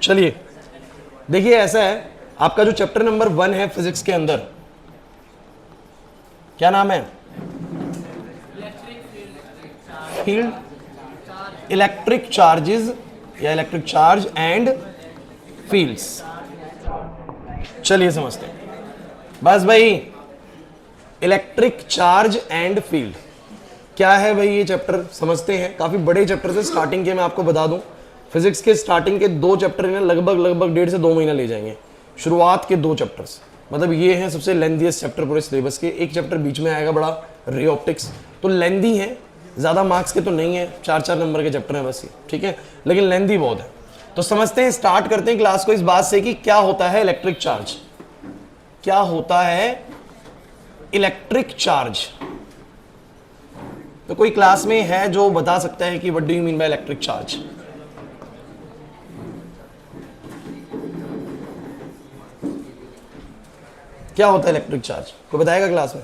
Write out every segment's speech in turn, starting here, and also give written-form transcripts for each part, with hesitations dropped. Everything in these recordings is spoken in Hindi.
चलिए देखिए, ऐसा है आपका जो चैप्टर नंबर 1 है फिजिक्स के अंदर, क्या नाम है? फील्ड, इलेक्ट्रिक चार्जेस या इलेक्ट्रिक चार्ज एंड फील्ड्स। चलिए समझते हैं। बस भाई, इलेक्ट्रिक चार्ज एंड फील्ड क्या है भाई, ये चैप्टर समझते हैं। काफी बड़े चैप्टर से स्टार्टिंग के मैं आपको बता दूं, फिजिक्स के स्टार्टिंग के 2 चैप्टर ने लगभग 1.5 से 2 महीना ले जाएंगे। शुरुआत के 2 चैप्टर्स, मतलब ये हैं सबसे लेंथीएस्ट चैप्टर पूरे सिलेबस के। एक चैप्टर बीच में आएगा बड़ा, रे ऑप्टिक्स, तो लेंथी है, ज़्यादा मार्क्स के तो नहीं है, 4-4 नंबर के चैप्टर हैं बस ये, ठीक है, लेकिन लेंथी बहुत है। तो समझते हैं, स्टार्ट करते हैं क्लास को इस बात से कि क्या होता है इलेक्ट्रिक चार्ज। क्या होता है इलेक्ट्रिक चार्ज? तो कोई क्लास में है जो बता सकता है कि what do you mean by electric charge? क्या होता है इलेक्ट्रिक चार्ज? कोई बताएगा क्लास में?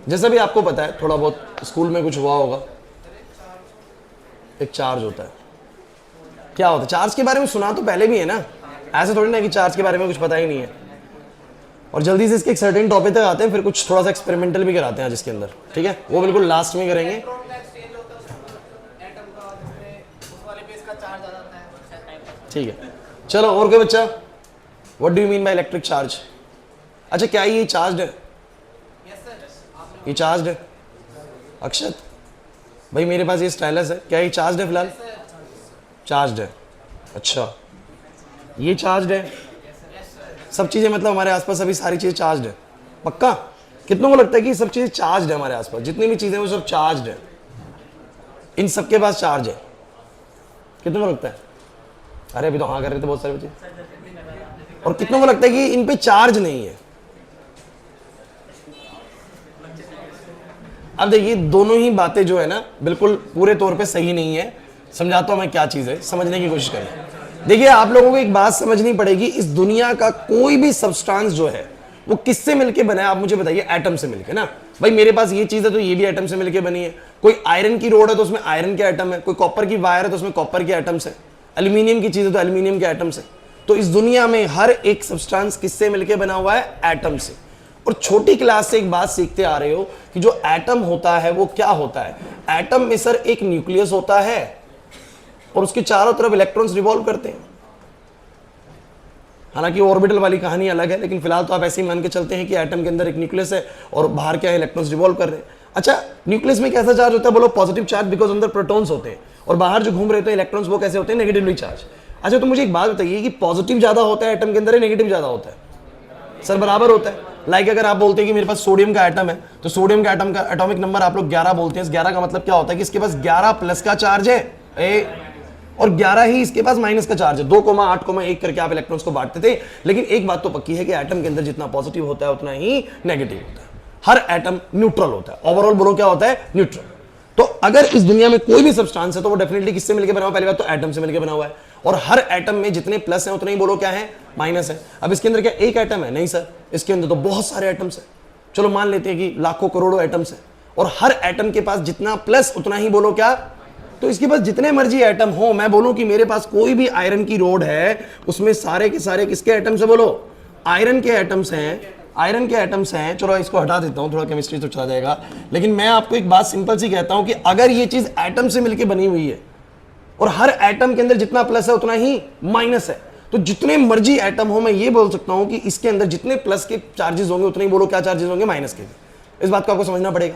जैसा भी आपको पता है, थोड़ा बहुत स्कूल में कुछ हुआ होगा, एक चार्ज होता है। क्या होता है चार्ज के बारे में? सुना तो पहले भी है ना, ऐसे थोड़ी ना कि चार्ज के बारे में कुछ पता ही नहीं है। और जल्दी से इसके एक सर्टेन टॉपिक तक आते हैं, फिर कुछ थोड़ा सा एक्सपेरिमेंटल भी कराते हैं जिसके अंदर, ठीक है, वो बिल्कुल लास्ट में करेंगे। ठीक है, चलो और कोई बच्चा? What do you mean by electric charge? अच्छा, क्या ये चार्ज है? ये चार्ज है? अक्षत भाई, मेरे पास ये स्टाइलस है, क्या ये चार्ज है? फिलहाल चार्ज है। अच्छा, ये चार्ज है? सब चीजें, मतलब हमारे आसपास अभी सारी चीजें चार्ज है? पक्का? कितनों को लगता है कि सब चीजें चार्ज है? हमारे आसपास जितनी भी चीजें वो सब चार्ज है, इन सबके पास चार्ज है? कितनों को लगता है? अरे अभी तो हाँ कर रहे थे बहुत सारे बच्चे। और कितनों को लगता है कि इन पे चार्ज नहीं है? अब देखिए, दोनों ही बातें जो है ना बिल्कुल पूरे तौर पे सही नहीं है। समझाता हूं मैं क्या चीज है, समझने की कोशिश करें। देखिए, आप लोगों को एक बात समझनी पड़ेगी, इस दुनिया का कोई भी सब्सटेंस जो है वो किससे मिलके बना है? आप मुझे बताइए। एटम से मिलके ना। भाई मेरे पास ये चीज है तो ये भी एटम से मिलके बनी है। कोई आयरन की रोड है तो उसमें आयरन के एटम है, कोई कॉपर की वायर है तो उसमें कॉपर के एटम्स है, एल्यूमिनियम की चीज है तो एल्यूमिनियम के एटम्स है। तो इस दुनिया में हर एक सब्सटेंस किससे मिलके बना हुआ है? एटम से। और छोटी क्लास से एक बात सीखते आ रहे हो कि जो एटम होता है वो क्या होता है? एटम में सर एक न्यूक्लियस होता है और उसके चारों तरफ इलेक्ट्रॉन्स रिवॉल्व करते हैं। हालांकि ऑर्बिटल वाली कहानी अलग है, लेकिन फिलहाल तो आप ऐसे ही मान के चलते हैं कि एटम के अंदर एक न्यूक्लियस है और बाहर क्या है? इलेक्ट्रॉन्स रिवॉल्व कर रहे हैं। अच्छा, न्यूक्लियस में कैसा चार्ज होता है? बोलो पॉजिटिव चार्ज, बिकॉज अंदर प्रोटॉन्स होते हैं, और बाहर जो घूम रहे होते हैं इलेक्ट्रॉन्स वो कैसे होते हैं? Negatively charge. अच्छा, तो मुझे एक बात बताइए कि पॉजिटिव ज्यादा होता है एटम के अंदर या नेगेटिव ज्यादा होता है? सर बराबर होता है। लाइक अगर आप बोलते हैं कि मेरे पास सोडियम का एटम है, तो सोडियम के एटम का एटॉमिक नंबर आप लोग 11 बोलते हैं। 11 का मतलब क्या होता है कि इसके पास 11 प्लस का चार्ज है और 11 ही इसके पास माइनस का चार्ज है। 2,8,1 करके आप इलेक्ट्रॉन्स को बांटते थे। लेकिन एक बात तो पक्की है कि एटम के अंदर जितना पॉजिटिव होता है उतना ही नेगेटिव होता है। हर एटम न्यूट्रल होता है। ओवरऑल बोलो क्या होता है? न्यूट्रल। तो अगर इस दुनिया में कोई भी सब्सटेंस है तो वो डेफिनेटली किससे मिलकर बना हुआ? पहली बात तो एटम से मिलकर बना हुआ है। और हर एटम में जितने प्लस हैं उतने ही बोलो क्या है? माइनस है। अब इसके अंदर क्या एक एटम है? नहीं सर, इसके अंदर तो बहुत सारे एटम्स हैं। चलो मान लेते हैं कि लाखों करोड़ों एटम्स हैं और हर एटम के पास जितना प्लस उतना ही बोलो क्या? तो इसके पास जितने मर्जी एटम हो, मैं बोलूं कि मेरे पास कोई भी आयरन की रोड है, उसमें सारे के सारे किसके एटम्स है? बोलो आयरन के एटम्स हैं। आयरन के एटम्स हैं। चलो इसको हटा देता हूं, थोड़ा केमिस्ट्री तो चला जाएगा, लेकिन मैं आपको एक बात सिंपल सी कहता हूं कि अगर ये चीज एटम से मिलकर बनी हुई है और हर एटम के अंदर जितना प्लस है उतना ही माइनस है, तो जितने मर्जी एटम हो मैं ये बोल सकता हूं कि इसके अंदर जितने प्लस के चार्जेस होंगे उतने ही बोलो क्या चार्जेस होंगे? माइनस के भी। इस बात को आपको समझना पड़ेगा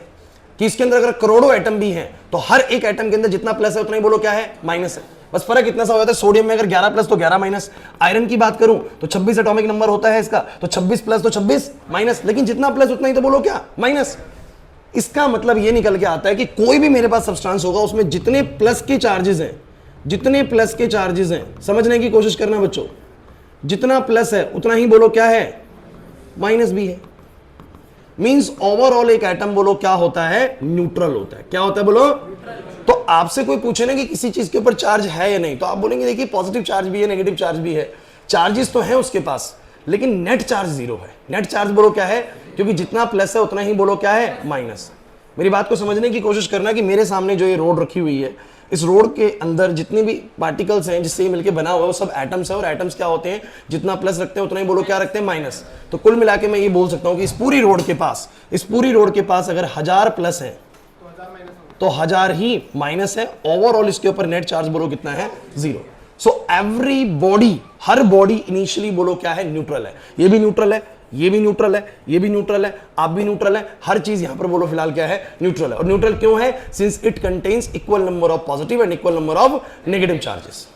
कि इसके अंदर अगर करोड़ों एटम भी हैं तो हर एक एटम के अंदर जितना प्लस है उतना ही बोलो क्या है? माइनस है। बस फर्क इतना सा हो जाता है, सोडियम में अगर 11 प्लस तो 11 माइनस। आयरन की बात करूं तो 26 एटॉमिक नंबर होता है इसका, तो 26 प्लस तो 26 माइनस, लेकिन जितना प्लस उतना ही तो बोलो क्या? माइनस। इसका मतलब ये निकल के आता है कि कोई भी मेरे पास सब्सटेंस होगा उसमें जितने प्लस के चार्जेस हैं, जितने प्लस के चार्जेस हैं, समझने की कोशिश करना बच्चों, जितना प्लस है उतना ही बोलो क्या है? माइनस भी है। मींस ओवरऑल एक एटम बोलो क्या होता है? न्यूट्रल होता है। क्या होता है बोलो? तो आपसे कोई पूछे ना कि किसी चीज के ऊपर चार्ज है या नहीं, तो आप बोलेंगे देखिए पॉजिटिव चार्ज भी है, नेगेटिव चार्ज भी है, चार्जेस तो हैं उसके पास, लेकिन नेट चार्ज 0 है। नेट चार्ज बोलो क्या है? क्योंकि जितना प्लस है उतना ही बोलो क्या है? माइनस। मेरी बात को समझने की कोशिश करना कि मेरे सामने जो ये रोड रखी हुई है, इस रोड के अंदर जितने भी पार्टिकल्स हैं जिससे ये मिलके बना हुआ है वो सब एटम्स है, और एटम्स क्या होते हैं, जितना प्लस रखते हैं उतना ही बोलो क्या रखते हैं, माइनस। तो कुल मिला के मैं ये बोल सकता हूं कि इस पूरी रोड के पास अगर 1000 प्लस है तो 1000 ही माइनस है। ओवरऑल इसके ऊपर नेट चार्ज बोलो कितना है, 0। सो एवरी बॉडी, हर बॉडी इनिशियली बोलो क्या है, न्यूट्रल है। ये भी न्यूट्रल है, ये भी न्यूट्रल है, ये भी न्यूट्रल है, आप भी न्यूट्रल है, हर चीज यहां पर बोलो फिलहाल क्या है, न्यूट्रल है। और न्यूट्रल क्यों है, since it contains equal number of positive and equal number of negative charges.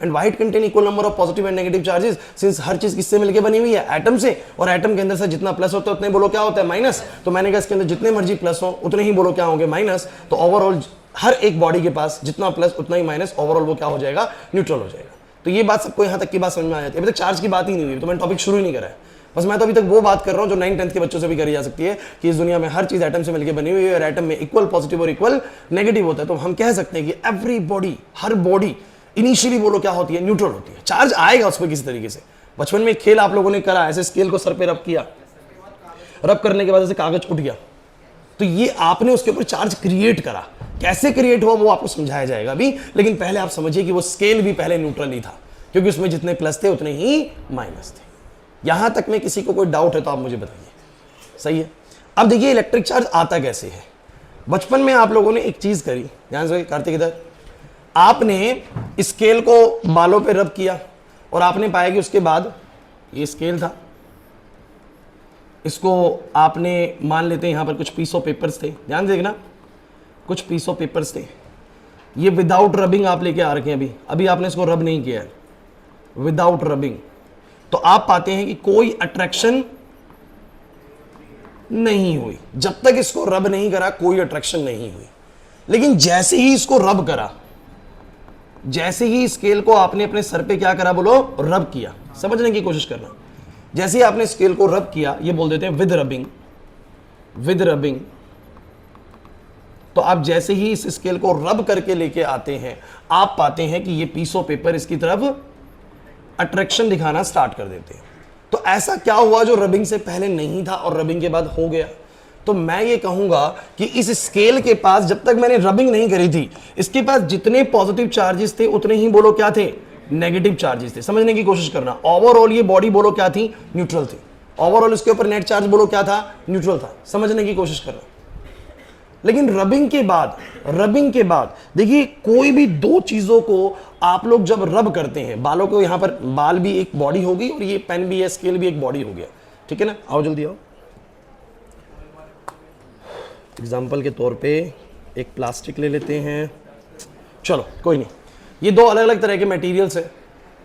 And why it contain equal number of positive and negative charges, since her चीज किससे मिलकर बनी हुई है, एटम से, और एटम के अंदर से जितना प्लस होता है उतने बोलो क्या होता है, माइनस। तो मैंने कहा इसके अंदर जितने मर्जी प्लस हो उतने ही बोलो क्या होंगे, माइनस। तो ओवरऑल हर एक बॉडी के पास जितना प्लस उतना ही माइनस, ओवरऑल वो क्या हो जाएगा, न्यूट्रल हो जाएगा। तो ये बात सबको यहां तक की बात समझ में आ जाती है। अभी तक चार्ज की बात ही नहीं हुई, तो मैंने टॉपिक शुरू ही नहीं करा है। बस मैं तो अभी तक वो बात कर रहा हूं जो 9th 10th के बच्चों से भी करी जा सकती है कि इस दुनिया में हर चीज एटम से मिलकर बनी हुई है, और एटम में इक्वल पॉजिटिव और इक्वल नेगेटिव होता है। तो हम कह सकते हैं कि एवरी बॉडी, हर बॉडी इनिशियली बोलो क्या होती है, न्यूट्रल होती है। चार्ज आएगा उस पर किसी तरीके से। बचपन में एक खेल आप लोगों ने करा, ऐसे स्केल को सर पे रब किया, रब करने के बाद ऐसे कागज उठ गया, तो ये आपने उसके ऊपर चार्ज क्रिएट करा। कैसे क्रिएट हुआ वो आपको समझाया जाएगा अभी, लेकिन पहले आप समझिए कि वो स्केल भी पहले न्यूट्रल ही था, क्योंकि उसमें जितने प्लस थे उतने ही माइनस थे। यहां तक में किसी को कोई डाउट है तो आप मुझे बताइए, सही है। अब देखिए इलेक्ट्रिक चार्ज आता कैसे है। बचपन में आप लोगों ने एक चीज करी, ध्यान से कार्तिक इधर, आपने स्केल को बालों पे रब किया और आपने पाया कि उसके बाद ये स्केल था, इसको आपने मान लेते हैं यहां पर कुछ पीस ऑफ पेपर्स थे, ध्यान देखना, कुछ पीस ऑफ पेपर्स थे, ये विदाउट रबिंग आप लेके आ रखे हैं। अभी आपने इसको रब नहीं किया है, विदाउट रबिंग, तो आप पाते हैं कि कोई अट्रैक्शन नहीं हुई। जब तक इसको रब नहीं करा कोई अट्रैक्शन नहीं हुई। लेकिन जैसे ही इसको रब करा, जैसे ही स्केल को आपने अपने सर पे क्या करा बोलो, रब किया, समझने की कोशिश करना। जैसे ही आपने स्केल को रब किया, ये बोल देते हैं विद रबिंग, विद रबिंग, तो आप जैसे ही इस स्केल को रब करके लेके आते हैं, आप पाते हैं कि ये पीस ऑफ पेपर इसकी तरफ अट्रैक्शन दिखाना स्टार्ट कर देते हैं। तो ऐसा क्या हुआ जो रबिंग से पहले नहीं था और रबिंग के बाद हो गया? तो मैं ये कहूंगा कि इस स्केल के पास जब तक मैंने रबिंग नहीं करी थी, इसके पास जितने पॉजिटिव चार्जेस थे उतने ही बोलो क्या थे, नेगेटिव चार्जेस थे। समझने की कोशिश करना। ओवरऑल ये बॉडी बोलो क्या थी, न्यूट्रल थी। ओवरऑल इसके ऊपर नेट चार्ज बोलो क्या था, न्यूट्रल था। समझने की कोशिश करना। लेकिन रबिंग के बाद देखिए, कोई भी दो चीजों को आप लोग जब रब करते हैं, बालों को, यहां पर बाल भी एक बॉडी होगी और ये पेन भी है, स्केल भी एक बॉडी हो गया, ठीक है ना। आओ जल्दी आओ। एग्जाम्पल के तौर पे एक प्लास्टिक ले लेते हैं, चलो कोई नहीं। ये दो अलग अलग तरह के मटेरियल्स हैं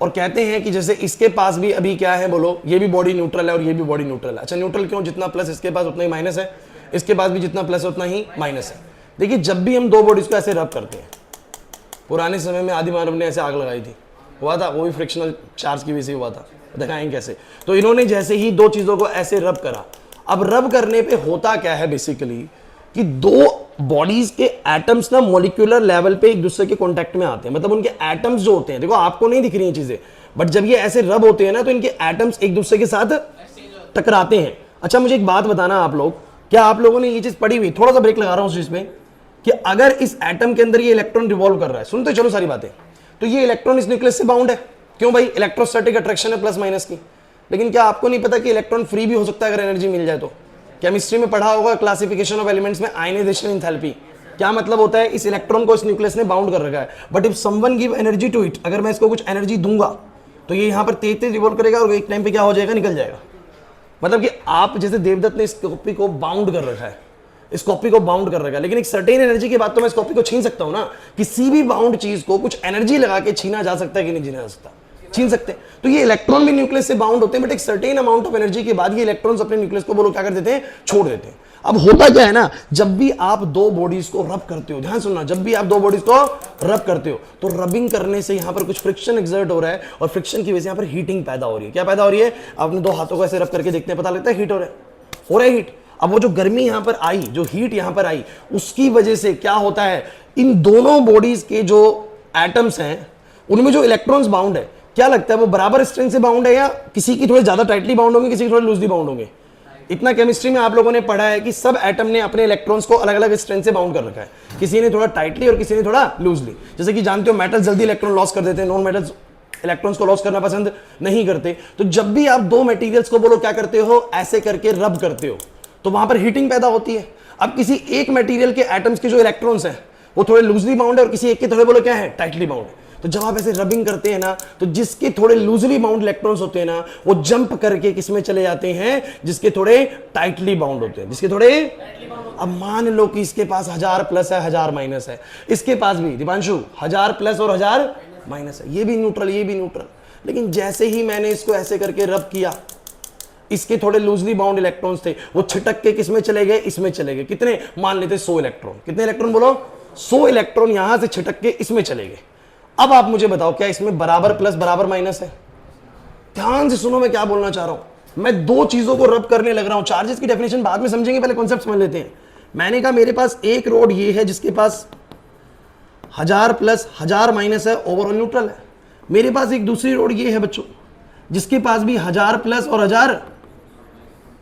और कहते हैं कि जैसे इसके पास भी अभी क्या है बोलो, ये भी बॉडी न्यूट्रल है और ये भी बॉडी न्यूट्रल है। अच्छा, न्यूट्रल क्यों? जितना प्लस इसके पास उतना ही माइनस है, इसके पास भी जितना प्लस है उतना ही माइनस है। देखिए, जब भी हम दो बॉडीज को ऐसे रब करते हैं, पुराने समय में आदि मानव ने ऐसे आग लगाई थी, हुआ था, वो भी फ्रिक्शनल चार्ज की वजह से हुआ था, दिखाएंगे कैसे। तो इन्होंने जैसे ही दो चीजों को ऐसे रब करा, अब रब करने पे होता क्या है बेसिकली कि दो बॉडीज के एटम्स ना मॉलिक्यूलर लेवल पे एक दूसरे के कांटेक्ट में आते हैं। मतलब उनके एटम्स जो होते हैं, देखो आपको नहीं दिख रही हैं चीजें, बट जब ये ऐसे रब होते हैं ना तो इनके एटम्स एक दूसरे के साथ टकराते हैं। अच्छा, मुझे एक बात बताना, आप लोग, क्या आप लोगों ने ये चीज पढ़ी हुई? थोड़ा सा ब्रेक लगा रहा हूं उस चीज में, कि अगर इस एटम के अंदर ये इलेक्ट्रॉन रिवॉल्व कर रहा है, सुनते चलो सारी बातें, तो ये इलेक्ट्रॉन इस न्यूक्लियस से बाउंड है। क्यों भाई? इलेक्ट्रोस्टैटिक अट्रैक्शन है प्लस माइनस की। लेकिन क्या आपको नहीं पता कि इलेक्ट्रॉन फ्री भी हो सकता है अगर एनर्जी मिल जाए तो? केमिस्ट्री में पढ़ा होगा क्लासिफिकेशन ऑफ एलिमेंट्स में, आयनाइजेशन एंथैल्पी। क्या मतलब होता है? इस इलेक्ट्रॉन को इस न्यूक्लियस ने बाउंड कर रखा है, but if someone give energy to it, अगर मैं इसको कुछ एनर्जी दूंगा तो ये यहां पर तेज तेज रिवॉल्व करेगा और एक टाइम पे क्या हो जाएगा, निकल जाएगा। मतलब कि आप जैसे देवदत्त ने इस कॉपी को बाउंड कर रखा है, इस कॉपी को बाउंड कर रखा है, लेकिन एक सर्टेन एनर्जी के बाद तो मैं इस कॉपी को छीन सकता हूं ना। किसी भी बाउंड चीज को कुछ एनर्जी लगा के छीना जा सकता है कि नहीं छीना जा सकता? छीन सकते हैं। तो ये इलेक्ट्रॉन भी न्यूक्लियस से बाउंड होते हैं, बट एक सर्टेन अमाउंट ऑफ एनर्जी के बाद ये इलेक्ट्रॉन्स अपने न्यूक्लियस को बोलो क्या कर देते हैं, छोड़ देते हैं। अब होता क्या है ना, जब भी आप दो बॉडीज को रब करते हो, ध्यान सुनना, जब भी आप दो बॉडीज को रब करते हो तो रबिंग करने से यहां पर कुछ फ्रिक्शन एक्सर्ट हो रहा है और फ्रिक्शन की वजह से यहां पर हीटिंग पैदा हो रही है। क्या पैदा हो रही है? आपने दो हाथों को ऐसे रब करके देखते हैं, पता लगता है हीट हो रहा है हीट। अब वो जो गर्मी यहां पर आई, जो हीट यहां पर आई, उसकी वजह से क्या होता है, इन दोनों बॉडीज के जो एटम्स हैं उनमें जो इलेक्ट्रॉन्स बाउंड है, क्या लगता है वो बराबर स्ट्रेंथ से बाउंड है या किसी की थोड़े ज्यादा टाइटली बाउंड होंगे, किसी की थोड़े लूजली बाउंड होंगे? इतना केमिस्ट्री में आप लोगों ने पढ़ा है कि सब एटम ने अपने इलेक्ट्रॉन्स को अलग अलग स्ट्रेंथ से बाउंड कर रखा है, किसी ने थोड़ा टाइटली और किसी ने थोड़ा लूजली। जैसे कि जानते हो मेटल जल्दी इलेक्ट्रॉन लॉस कर देते हैं, नॉन मेटल्स इलेक्ट्रॉन्स को लॉस करना पसंद नहीं करते। तो जब भी आप दो मटेरियल्स को बोलो क्या करते हो, ऐसे करके रब करते हो, तो वहां पर हीटिंग पैदा होती है। अब किसी एक मटेरियल के एटम्स के जो इलेक्ट्रॉन्स हैं वो थोड़े लूजली बाउंड है और किसी एक के थोड़े बोलो क्या है, टाइटली बाउंड है। तो जब आप ऐसे रबिंग करते हैं ना, तो जिसके थोड़े लूजली बाउंड इलेक्ट्रॉन्स होते हैं ना, वो जंप करके किसमें चले जाते हैं, जिसके थोड़े टाइटली बाउंड होते हैं, जिसके थोड़े। अब मान लो कि इसके पास 1000 प्लस है, 1000 माइनस है, इसके पास भी दीपांशु 1000 प्लस और 1000 माइनस है, ये भी न्यूट्रल, ये भी न्यूट्रल। लेकिन जैसे ही मैंने इसको ऐसे करके रब किया, इसके थोड़े लूजली बाउंड इलेक्ट्रॉन्स थे, वो छिटक के किसमें चले गए, इसमें चले गए। कितने, मान लेते 100 इलेक्ट्रॉन। कितने इलेक्ट्रॉन बोलो, 100 इलेक्ट्रॉन यहां से छिटक के इसमें चले गए। अब आप मुझे बताओ क्या इसमें बराबर प्लस बराबर माइनस है? ध्यान से सुनो मैं क्या बोलना चाह रहा हूं। मैं दो चीजों को रब करने लग रहा हूं। चार्जेस की डेफिनेशन बाद में समझेंगे, पहले कॉन्सेप्ट समझ लेते हैं। मैंने कहा मेरे पास एक रोड ये है जिसके पास 1000 प्लस 1000 माइनस है, ओवरऑल न्यूट्रल है। मेरे पास एक दूसरी रोड ये है बच्चों जिसके पास भी 1000 प्लस और 1000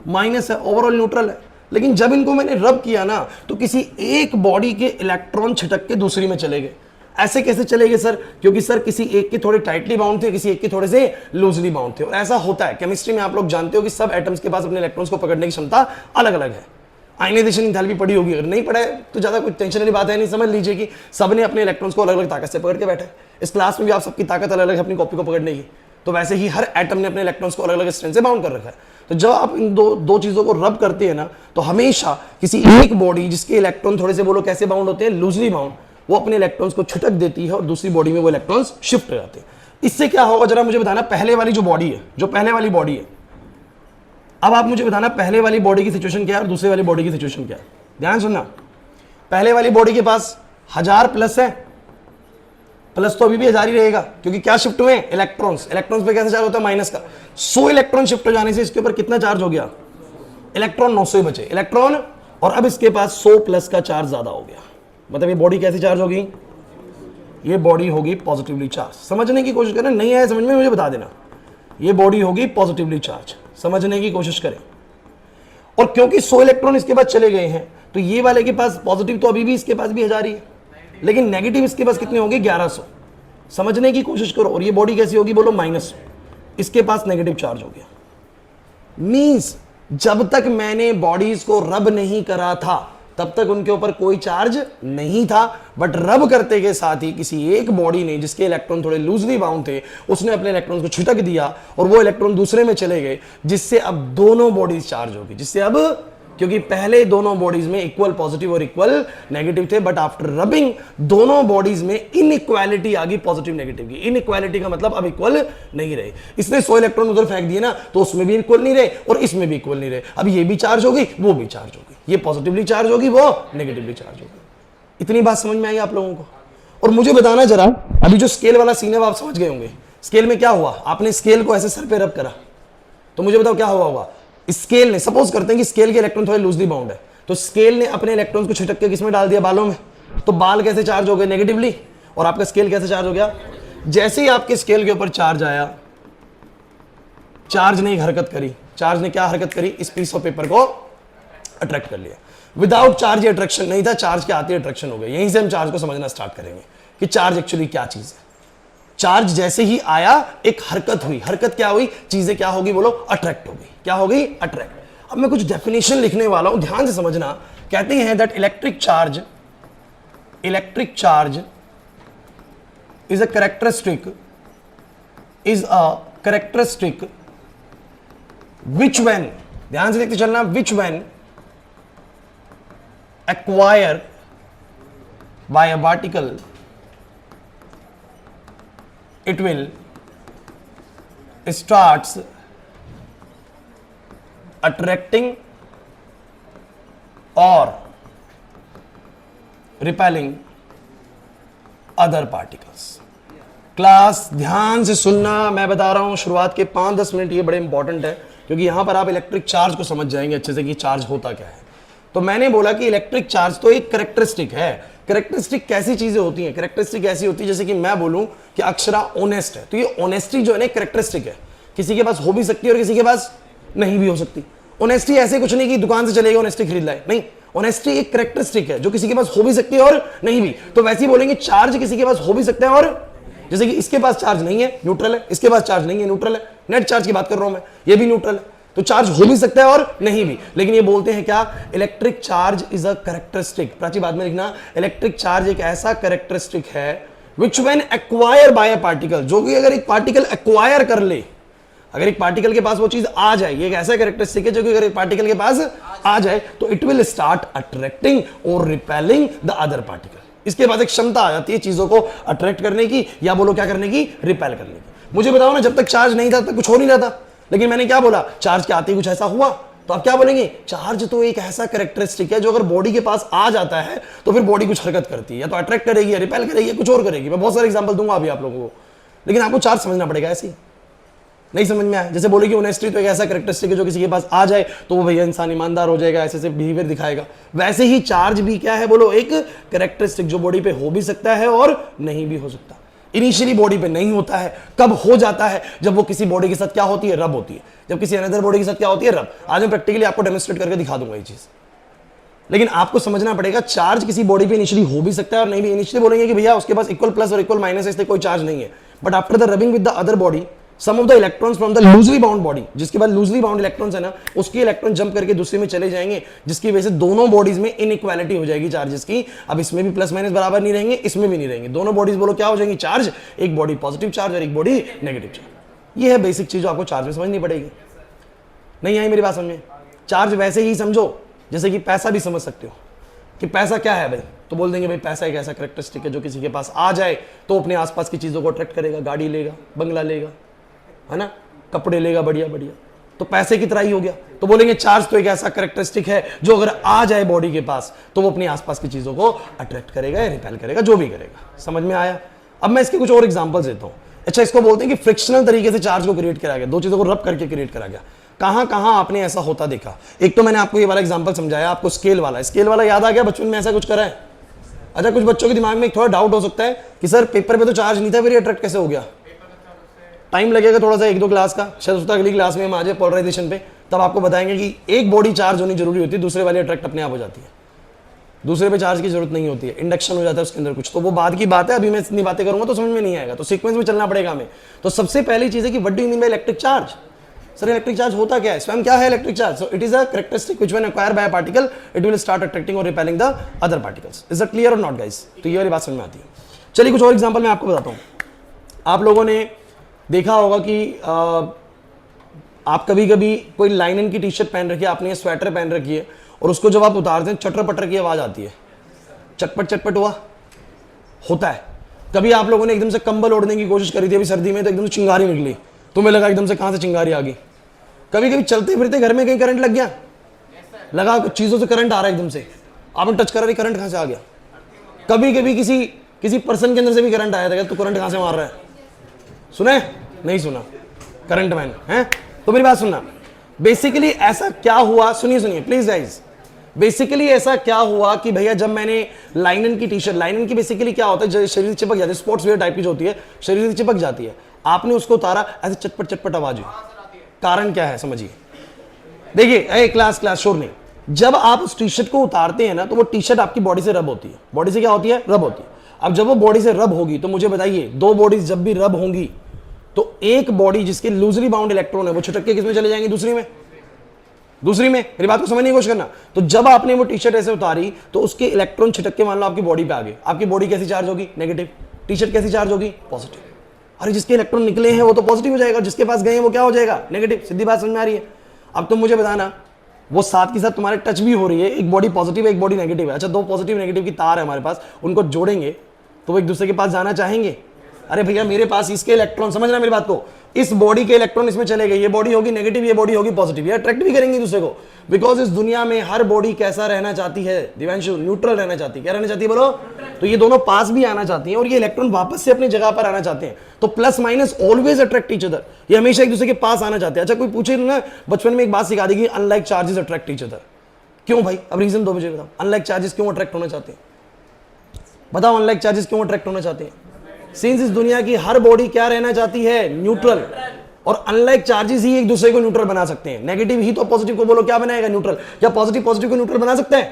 माइनस है, ओवरऑल न्यूट्रल है। लेकिन जब इनको मैंने रब किया ना, तो किसी एक बॉडी के इलेक्ट्रॉन छिटक के दूसरी में चले गए। ऐसे कैसे चले गए सर? क्योंकि सर किसी एक के थोड़े टाइटली बाउंड थे, किसी एक के थोड़े से लूजली बाउंड थे। और ऐसा होता है केमिस्ट्री में, आप लोग जानते हो कि सब एटम्स के पास अपने इलेक्ट्रॉन्स को पकड़ने की क्षमता अलग अलग है। आयनाइजेशन एंथैल्पी पढ़ी होगी, अगर नहीं पढ़ा है तो ज्यादा कोई टेंशन वाली बात है नहीं। समझ लीजिए कि सबने अपने इलेक्ट्रॉन्स को अलग अलग ताकत से पकड़ के बैठे। इस क्लास में भी आप सबकी ताकत अलग अलग है अपनी कॉपी को पकड़ने की, तो वैसे ही हर एटम ने अपने इलेक्ट्रॉन्स को अलग अलग स्ट्रेंथ से बाउंड कर रखा है। तो जब आप इन दो चीजों को रब करते हैं ना, तो हमेशा किसी एक बॉडी जिसके इलेक्ट्रॉन थोड़े से बोलो कैसे बाउंड होते हैं, लूजली बाउंड, वो अपने इलेक्ट्रॉन्स को छुटक देती है और दूसरी बॉडी में वो इलेक्ट्रॉन्स शिफ्ट हो जाते हैं। इससे क्या होगा जरा मुझे बताना। पहले वाली जो बॉडी है, जो पहले वाली बॉडी है, अब आप मुझे बताना पहले वाली बॉडी की सिचुएशन क्या है और दूसरे वाली बॉडी की सिचुएशन क्या है। ध्यान सुनना, पहले वाली बॉडी के पास 1000 प्लस है, प्लस तो अभी भी 1000 ही रहेगा क्योंकि क्या शिफ्ट हुए, इलेक्ट्रॉन्स। इलेक्ट्रॉन्स पे कैसे चार्ज होता है, माइनस का। 100 इलेक्ट्रॉन शिफ्ट हो जाने से इसके ऊपर कितना चार्ज हो गया, इलेक्ट्रॉन 900 ही बचे इलेक्ट्रॉन। और अब इसके पास 100 प्लस का चार्ज ज्यादा हो गया। मतलब ये बॉडी कैसी चार्ज होगी, ये बॉडी होगी पॉजिटिवली चार्ज। समझने की कोशिश करें, नहीं आया समझ में मुझे बता देना। ये बॉडी होगी पॉजिटिवली चार्ज, समझने की कोशिश करें। और क्योंकि 100 इलेक्ट्रॉन इसके पास चले गए हैं, तो ये वाले के पास पॉजिटिव तो अभी भी इसके पास भी 1000 ही है, लेकिन नेगेटिव इसके पास कितने होंगे, 1100। समझने की कोशिश करो। और ये बॉडी कैसी होगी बोलो, माइनस, इसके पास नेगेटिव चार्ज हो गया। मींस जब तक मैंने बॉडीज को रब नहीं करा था तब तक उनके ऊपर कोई चार्ज नहीं था, बट रब करते के साथ ही किसी एक बॉडी ने जिसके इलेक्ट्रॉन थोड़े लूजली बाउंड थे, उसने अपने इलेक्ट्रॉन को छिटक दिया और वो इलेक्ट्रॉन दूसरे में चले गए, जिससे अब दोनों बॉडीज चार्ज होगी। जिससे अब, क्योंकि पहले दोनों बॉडीज में इक्वल पॉजिटिव और इक्वल नेगेटिव थे, बट आफ्टर रबिंग दोनों बॉडीज में इनइक्वालिटी आ गई पॉजिटिव नेगेटिव की। इनइक्वालिटी का मतलब अब इक्वल नहीं रहे। इसने 100 इलेक्ट्रॉन उधर फेंक दिए ना, तो उसमें भी इक्वल नहीं रहे और इसमें भी इक्वल नहीं रहे। अब ये भी चार्ज होगी, वो भी चार्ज होगी, ये पॉजिटिवली चार्ज होगी, वो नेगेटिवली चार्ज होगी। इतनी बात समझ में आई आप लोगों को? और मुझे बताना जरा, अभी जो स्केल वाला सीन है वो आप समझ गए होंगे। स्केल में क्या हुआ, आपने स्केल को ऐसे सर पे रब करा, तो मुझे बताओ क्या हुआ होगा। स्केल ने, सपोज करते हैं कि स्केल के इलेक्ट्रॉन थोड़े लूजली बाउंड है, तो स्केल ने अपने इलेक्ट्रॉन्स को छिटक के किसमें डाल दिया, बालों में। तो बाल कैसे चार्ज हो गए, नेगेटिवली। और आपका स्केल कैसे चार्ज हो गया, जैसे ही आपके स्केल के ऊपर चार्ज आया, चार्ज ने एक हरकत करी। चार्ज ने क्या हरकत करी, इस पीस ऑफ पेपर को अट्रैक्ट कर लिया। विदाउट चार्ज ये अट्रैक्शन नहीं था, चार्ज के आते अट्रैक्शन हो गया। यहीं से हम चार्ज को समझना स्टार्ट करेंगे कि चार्ज एक्चुअली क्या चीज है। चार्ज जैसे ही आया एक हरकत हुई। हरकत क्या हुई, चीजें क्या होगी बोलो, अट्रैक्ट हो गई। क्या होगी, अट्रैक्ट। अब मैं कुछ डेफिनेशन लिखने वाला हूं, ध्यान से समझना। कहते हैं that electric charge is a characteristic which when, ध्यान से देखते चलना, which when acquired by a particle it will starts attracting or repelling other particles। Class ध्यान से सुनना, मैं बता रहा हूं शुरुआत के 5-10 मिनट ये बड़े इंपॉर्टेंट है, क्योंकि यहां पर आप इलेक्ट्रिक चार्ज को समझ जाएंगे अच्छे से कि चार्ज होता क्या है। तो मैंने बोला कि इलेक्ट्रिक चार्ज तो एक कैरेक्टरिस्टिक है। कैरेक्टरिस्टिक कैसी चीजें होती हैं, कैरेक्टरिस्टिक ऐसी होती है जैसे कि मैं बोलूं कि अक्षरा ऑनेस्ट है, तो ये ऑनेस्टी जो है ना कैरेक्टरिस्टिक है। किसी के पास हो भी सकती है और किसी के पास नहीं भी हो सकती। ऑनेस्टी ऐसे कुछ नहीं कि दुकान से चलेगा ऑनेस्टी खरीद लाए, नहीं। ऑनेस्टी एक कैरेक्टरिस्टिक है जो किसी के पास हो भी सकती है और नहीं भी। तो वैसे ही बोलेंगे चार्ज किसी के पास हो भी सकता है और, जैसे कि इसके पास चार्ज नहीं है, न्यूट्रल है, इसके पास चार्ज नहीं है, न्यूट्रल है। नेट चार्ज की बात कर रहा हूं मैं, ये भी न्यूट्रल है। तो चार्ज हो भी सकता है और नहीं भी, लेकिन ये बोलते हैं क्या, electric charge is a characteristic. Prachi बाद में लिखना, इलेक्ट्रिक चार्ज एक ऐसा कैरेक्टरिस्टिक है which when acquire by a particle, जो कि अगर एक पार्टिकल एक्वायर कर ले, अगर एक पार्टिकल के पास वो चीज आ जाए, ये एक ऐसा कैरेक्टरिस्टिक है जो कि अगर एक पार्टिकल के पास आ जाए तो इट विल स्टार्ट अट्रैक्टिंग और रिपेलिंग द अदर पार्टिकल। इसके बाद एक क्षमता आ जाती है चीजों को अट्रैक्ट करने की, या बोलो क्या करने की, रिपेल करने की। मुझे बताओ ना, जब तक चार्ज नहीं था तब तक कुछ हो नहीं रहा था, लेकिन मैंने क्या बोला, चार्ज के आते ही कुछ ऐसा हुआ, तो आप क्या बोलेंगे, चार्ज तो एक ऐसा कैरेक्टरिस्टिक है जो अगर बॉडी के पास आ जाता है तो फिर बॉडी कुछ हरकत करती है, या तो अट्रैक्ट करेगी, या रिपेल करेगी, या कुछ और करेगी। मैं बहुत सारे एग्जांपल दूंगा अभी आप लोगों को, लेकिन आपको चार्ज समझना पड़ेगा। ऐसी नहीं समझ में आया, जैसे बोले कि ऑनेस्टी तो एक ऐसा कैरेक्टरिस्टिक है जो किसी के पास आ जाए तो वो भैया इंसान ईमानदार हो जाएगा, ऐसे ऐसे बिहेवियर दिखाएगा। वैसे ही चार्ज भी क्या है, बोलो एक कैरेक्टरिस्टिक जो बॉडी पे हो भी सकता है और नहीं भी हो सकता। इनिशियली बॉडी पे नहीं होता है, कब हो जाता है, जब वो किसी बॉडी के साथ क्या होती है, रब होती है। जब किसी अनदर बॉडी के साथ क्या होती है, रब। आज मैं प्रैक्टिकली आपको डेमोन्स्ट्रेट करके दिखा दूंगा ये चीज, लेकिन आपको समझना पड़ेगा चार्ज किसी बॉडी पे इनिशियली हो भी सकता है और नहीं भी। इनिशियली बोलेंगे कि भैया उसके पास इक्वल प्लस और इक्वल माइनस है, इसलिए कोई चार्ज नहीं है, but after the rubbing with the other body some of the electrons from the loosely bound body, जिसके बाद लूजली बाउंड इलेक्ट्रॉन्स है ना, उसके इलेक्ट्रॉन जंप करके दूसरे में चले जाएंगे, जिसकी वजह से दोनों बॉडीज में इनइक्वालिटी हो जाएगी चार्जेस की। अब इसमें भी प्लस माइनस बराबर नहीं रहेंगे, इसमें भी नहीं रहेंगे, दोनों बॉडीज बोलो क्या हो जाएंगी, चार्ज। एक बॉडी पॉजिटिव चार्ज और एक बॉडी नेगेटिव चार्ज। ये है बेसिक चीज जो आपको चार्ज में समझनी पड़ेगी। नहीं आई मेरी बात समझ में? चार्ज वैसे ही समझो जैसे कि पैसा भी समझ सकते हो कि पैसा क्या है भाई, तो बोल देंगे भाई पैसा एक ऐसा कैरेक्टरिस्टिक है जो किसी के पास आ जाए तो अपने आसपास की चीजों को अट्रैक्ट करेगा, गाड़ी लेगा, बंगला लेगा, है ना, कपड़े लेगा, बढ़िया बढ़िया, तो पैसे की तरह ही हो गया। तो बोलेंगे चार्ज तो एक ऐसा कैरेक्टरिस्टिक है जो अगर आ जाए बॉडी के पास तो वो अपने आसपास की चीजों को अट्रैक्ट करेगा या रिपेल करेगा, जो भी करेगा। समझ में आया? अब मैं इसके कुछ और एग्जांपल्स देता हूं। अच्छा, इसको बोलते हैं कि फ्रिक्शनल तरीके से चार्ज को क्रिएट करा गया, दो चीजों को रब करके क्रिएट करा गया। कहां कहां आपने ऐसा होता देखा? एक तो मैंने आपको ये वाला एग्जांपल समझाया, आपको स्केल वाला याद आ गया, बचपन में ऐसा कुछ करा है? अच्छा, कुछ बच्चों के दिमाग में एक थोड़ा डाउट हो सकता है कि सर पेपर पे तो चार्ज नहीं था, फिर ये अट्रैक्ट कैसे हो गया? टाइम लगेगा थोड़ा सा, एक दो क्लास का, शायद उसका अगली क्लास में हम आ जाए पोलराइजेशन पे, तब आपको बताएंगे कि एक बॉडी चार्ज होनी जरूरी होती है, दूसरे वाली अट्रैक्ट अपने आप हो जाती है, दूसरे पे चार्ज की जरूरत नहीं होती है, इंडक्शन हो जाता है उसके अंदर कुछ। तो वो बाद की बात है, अभी मैं इतनी बातें करूंगा तो समझ में नहीं आएगा, तो सीक्वेंस में चलना पड़ेगा हमें। तो सबसे पहली चीज है कि what do you mean by electric charge? Sir electric charge होता क्या है, स्वयं क्या है electric charge? So it is a characteristic which when acquired by a particle it will start attracting और repelling the other particles. Is that clear or not guys? तो ये वाली बात समझ में आती है। चलिए कुछ और एग्जांपल मैं आपको बताता हूं। आप लोगों ने देखा होगा कि आप कभी कभी कोई लाइनन की टी शर्ट पहन रखी है, आपने स्वेटर पहन रखी है, और उसको जब आप उतारते हैं चटर पटर की आवाज आती है, चटपट चटपट हुआ होता है। कभी आप लोगों ने एकदम से कंबल ओढ़ने की कोशिश करी थी अभी सर्दी में, तो एकदम से चिंगारी निकली, तुम्हें लगा एकदम से कहां से चिंगारी आ गई। कभी कभी चलते फिरते घर में कहीं करंट लग गया, लगा चीजों से करंट आ रहा है एकदम से, आपने टच करा, करंट कहां से आ गया। कभी कभी किसी पर्सन के अंदर से भी करंट आया था, तो करंट कहां से मार रहा है? सुने? नहीं सुना? करंट मैन है? तो मेरी बात सुनना, बेसिकली ऐसा क्या हुआ, सुनिए प्लीज गाइस, बेसिकली ऐसा क्या हुआ कि भैया जब मैंने लाइनन की टी शर्ट, लाइनन की बेसिकली क्या होता है, शरीर चिपक जाती है, स्पोर्ट्स वेयर टाइप की जो होती है, शरीर चिपक जाती है, आपने उसको उतारा, ऐसे चटपट चटपट आवाज हुई, कारण क्या है समझिए। देखिए क्लास शोर नहीं, जब आप उस टी शर्ट को उतारते हैं ना, तो वो टी शर्ट आपकी बॉडी से रब होती है, बॉडी से क्या होती है, रब होती है। अब जब वो बॉडी से रब होगी तो मुझे बताइए, दो बॉडीज जब भी रब होंगी तो एक बॉडी जिसके लूजली बाउंड इलेक्ट्रॉन है वो छिटक के किसमें चले जाएंगे, दूसरी में। मेरी बात को समझने की कोशिश करना। तो जब आपने वो टी शर्ट ऐसे उतारी तो उसके इलेक्ट्रॉन छिटक के मान लो आपकी बॉडी पे आ गए, आपकी बॉडी कैसी चार्ज होगी, नेगेटिव, टी शर्ट कैसी चार्ज होगी, पॉजिटिव। अरे जिसके इलेक्ट्रॉन निकले हैं वो तो पॉजिटिव हो जाएगा, जिसके पास गए हैं वो क्या हो जाएगा, नेगेटिव। सीधी बात समझ में आ रही है? अब तुम मुझे बताना, वो साथ के साथ तुम्हारे टच भी हो रही है, एक बॉडी पॉजिटिव है एक बॉडी नेगेटिव है। अच्छा, दो पॉजिटिव नेगेटिव की तार है हमारे पास, उनको जोड़ेंगे तो वो एक दूसरे के पास जाना चाहेंगे। अरे भैया मेरे पास इसके इलेक्ट्रॉन, समझना मेरी बात को, इस बॉडी के इलेक्ट्रॉन इसमें चले गए, ये बॉडी होगी नेगेटिव, ये बॉडी होगी पॉजिटिव, ये अट्रैक्ट भी करेंगे दूसरे को। बिकॉज इस दुनिया में हर बॉडी कैसा रहना चाहती है दिव्यांशु, न्यूट्रल रहना चाहती है। क्या रहना चाहती है बोलो? तो ये दोनों पास भी आना चाहती हैं और ये इलेक्ट्रॉन वापस से अपनी जगह पर आना चाहते हैं। तो plus minus always attract each other, ये हमेशा एक दूसरे के पास आना चाहते हैं। अच्छा, कोई पूछे ना, बचपन में एक बात सिखा देगी, unlike charges attract each other. क्यों भाई? अब रीजन दो मुझे बताओ, अनलाइक चार्जेस क्यों अट्रैक्ट होना चाहते हैं? बताओ अनलाइक चार्जेस क्यों अट्रैक्ट होना चाहते हैं? सिंस इस दुनिया की हर बॉडी क्या रहना चाहती है, न्यूट्रल। और अनलाइक चार्जेस ही एक दूसरे को न्यूट्रल बना सकते हैं। नेगेटिव ही तो पॉजिटिव को बोलो क्या बनाएगा, न्यूट्रल। क्या पॉजिटिव पॉजिटिव को न्यूट्रल बना सकता है?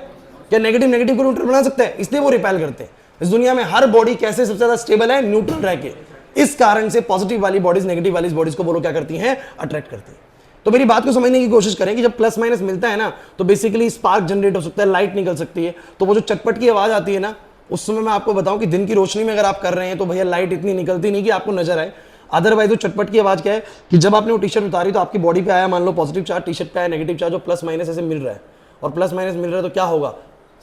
क्या नेगेटिव नेगेटिव को न्यूट्रल बना सकता है? इसलिए वो रिपेल करते हैं। इस दुनिया में हर बॉडी कैसे सबसे ज्यादा स्टेबल है, न्यूट्रल रह के। इस कारण से पॉजिटिव वाली बॉडीज नेगेटिव वाली बॉडीज को बोलो क्या करती हैं, अट्रैक्ट करती हैं। तो मेरी बात को समझने की कोशिश करें कि जब प्लस माइनस मिलता है ना, तो बेसिकली स्पार्क जनरेट हो सकता है, लाइट निकल सकती है। तो वो जो चटपट की आवाज आती है ना, उस समय मैं आपको बताऊं कि दिन की रोशनी में अगर आप कर रहे हैं तो भैया लाइट इतनी निकलती नहीं कि आपको नजर आए। अदरवाइज वो चटपट की आवाज क्या है कि जब आपने वो टी शर्ट उतारी तो आपकी बॉडी पे आया, मान लो पॉजिटिव चार्ज, टी शर्ट पे आया नेगेटिव चार्ज, और प्लस माइनस ऐसे मिल रहा है, और प्लस माइनस मिल रहा है तो क्या होगा,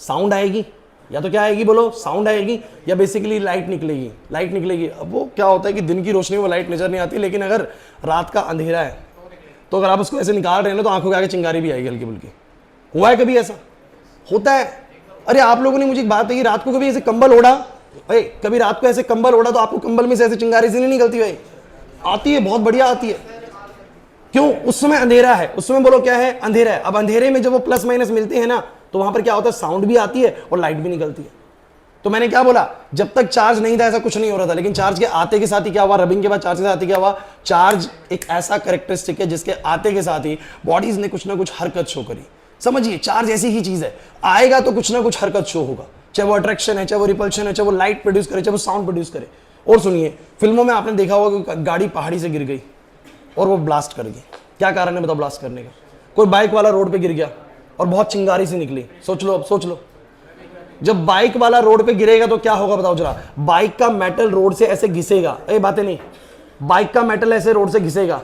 साउंड आएगी, या तो क्या आएगी बोलो, साउंड आएगी, या बेसिकली लाइट निकलेगी, लाइट निकलेगी। अब वो क्या होता है कि दिन की रोशनी में वो लाइट नजर नहीं आती, लेकिन अगर रात का अंधेरा है तो अगर आप उसको ऐसे निकाल रहे हैं ना तो आंखों के आगे चिंगारी भी आएगी हल्की फुल्की। हुआ है कभी ऐसा? होता है। अरे आप लोगों ने मुझे एक बात कही, रात को कभी ऐसे कंबल ओढ़ा, कभी रात को ऐसे कंबल ओढ़ा तो आपको कंबल में से ऐसे चिंगारी से नहीं निकलती भाई? आती है, बहुत बढ़िया आती है। क्यों? उस समय अंधेरा है, उस समय बोलो क्या है, अंधेरा है। अब अंधेरे में जब वो प्लस माइनस मिलते हैं ना, तो वहां पर क्या होता है, साउंड भी आती है और लाइट भी निकलती है। तो मैंने क्या बोला, जब तक चार्ज नहीं था ऐसा कुछ नहीं हो रहा था, लेकिन चार्ज के आते के साथ ही क्या हुआ, रबिंग के बाद चार्ज के साथ ही क्या हुआ, चार्ज एक ऐसा कैरेक्टरिस्टिक है जिसके आते के साथ ही बॉडीज ने कुछ ना कुछ हरकत शो करी। समझिए, चार्ज ऐसी ही चीज है, आएगा तो कुछ ना कुछ हरकत शो होगा, चाहे वो अट्रैक्शन है, चाहे वो रिपल्शन है, चाहे वो लाइट प्रोड्यूस करे, चाहे वो साउंड प्रोड्यूस करे। और सुनिए, फिल्मों में आपने देखा होगा कि गाड़ी पहाड़ी से गिर गई और वो ब्लास्ट कर गई। क्या कारण है बताओ ब्लास्ट करने का? कोई बाइक वाला रोड पे गिर गया और बहुत चिंगारी से निकली। सोच लो, अब सोच लो, जब बाइक वाला रोड पे गिरेगा तो क्या होगा बताओ जरा? बाइक का मेटल रोड से ऐसे घिसेगा, ये बातें नहीं, बाइक का मेटल ऐसे रोड से घिसेगा,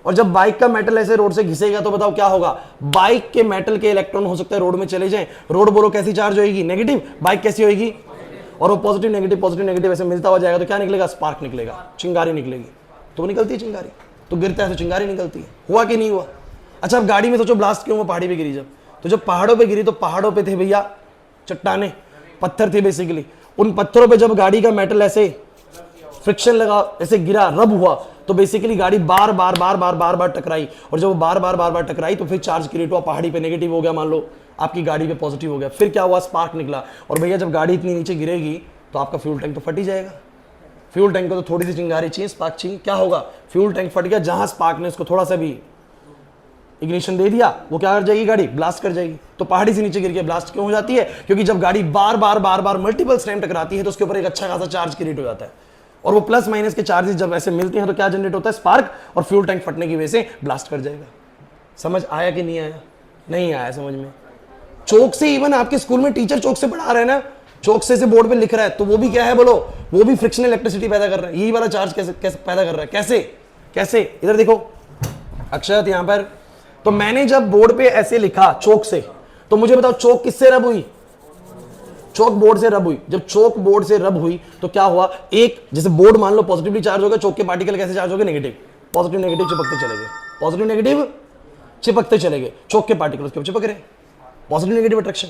और जब बाइक का मेटल ऐसे रोड से घिसेगा तो बताओ क्या होगा? बाइक के मेटल के इलेक्ट्रॉन हो सकता है रोड में चले जाएं। रोड बोलो कैसी चार्ज होगी, नेगेटिव, बाइक कैसी होगी, और वो पॉजिटिव नेगेटिव ऐसे मिलता हुआ जाएगा तो क्या निकलेगा, स्पार्क निकलेगा, चिंगारी निकलेगी। तो वो निकलती है चिंगारी, तो गिरता है तो चिंगारी निकलती है। हुआ कि नहीं हुआ? अच्छा, अब गाड़ी में सोचो ब्लास्ट क्यों हुआ, पहाड़ी पे गिरी जब, तो जब पहाड़ों पे गिरी तो पहाड़ों पे थे भैया चट्टाने, पत्थर थे बेसिकली। उन पत्थरों पे जब गाड़ी का मेटल ऐसे फ्रिक्शन लगा, ऐसे गिरा, रब हुआ, तो बेसिकली गाड़ी बार बार टकराई, और जब वो बार बार टकराई तो फिर चार्ज क्रिएट हुआ, पहाड़ी पे नेगेटिव हो गया, मान लो आपकी गाड़ी पे पॉजिटिव हो गया, फिर क्या हुआ, स्पार्क निकला। और भैया जब गाड़ी इतनी नीचे गिरेगी तो आपका फ्यूल टैंक तो फट ही जाएगा। फ्यूल टैंक को तो थोड़ी सी चिंगारी चाहिए, स्पार्क चाहिए, क्या होगा, फ्यूल टैंक फट गया, जहां स्पार्क ने उसको थोड़ा सा भी इग्निशन दे दिया, वो क्या कर जाएगी, गाड़ी ब्लास्ट कर जाएगी। तो पहाड़ी से नीचे गिर के ब्लास्ट क्यों हो जाती है? क्योंकि जब गाड़ी बार बार मल्टीपल टाइम टकराती है तो उसके ऊपर एक अच्छा खासा चार्ज क्रिएट हो जाता है, और वो प्लस माइनस के चार्जेस जब ऐसे मिलते हैं तो क्या जनरेट होता है, स्पार्क, और फ्यूल टैंक फटने की वजह से ब्लास्ट कर जाएगा। समझ आया कि नहीं आया? नहीं आया समझ में? चौक से, इवन आपके स्कूल में टीचर चौक से पढ़ा रहे हैं ना, चौक से बोर्ड पे लिख रहा है, तो वो भी क्या है बोलो, वो भी फ्रिक्शनल इलेक्ट्रिसिटी पैदा कर रहा है। यही वाला चार्ज कैसे पैदा कर रहा है, कैसे इधर देखो अक्षत यहां पर। तो मैंने जब बोर्ड पे ऐसे लिखा चौक से, तो मुझे बताओ चौक किससे रब हुई? चौक बोर्ड से रब हुई। जब चौक बोर्ड से रब हुई तो क्या हुआ, एक जैसे बोर्ड मान लो पॉजिटिवली चार्ज हो गया, चौक के पार्टिकल कैसे चार्ज हो गए, नेगेटिव, पॉजिटिव नेगेटिव चिपकते चले गए, पॉजिटिव नेगेटिव चिपकते चले गए, चौक के पार्टिकल उसके चिपक रहे, पॉजिटिव नेगेटिव अट्रैक्शन।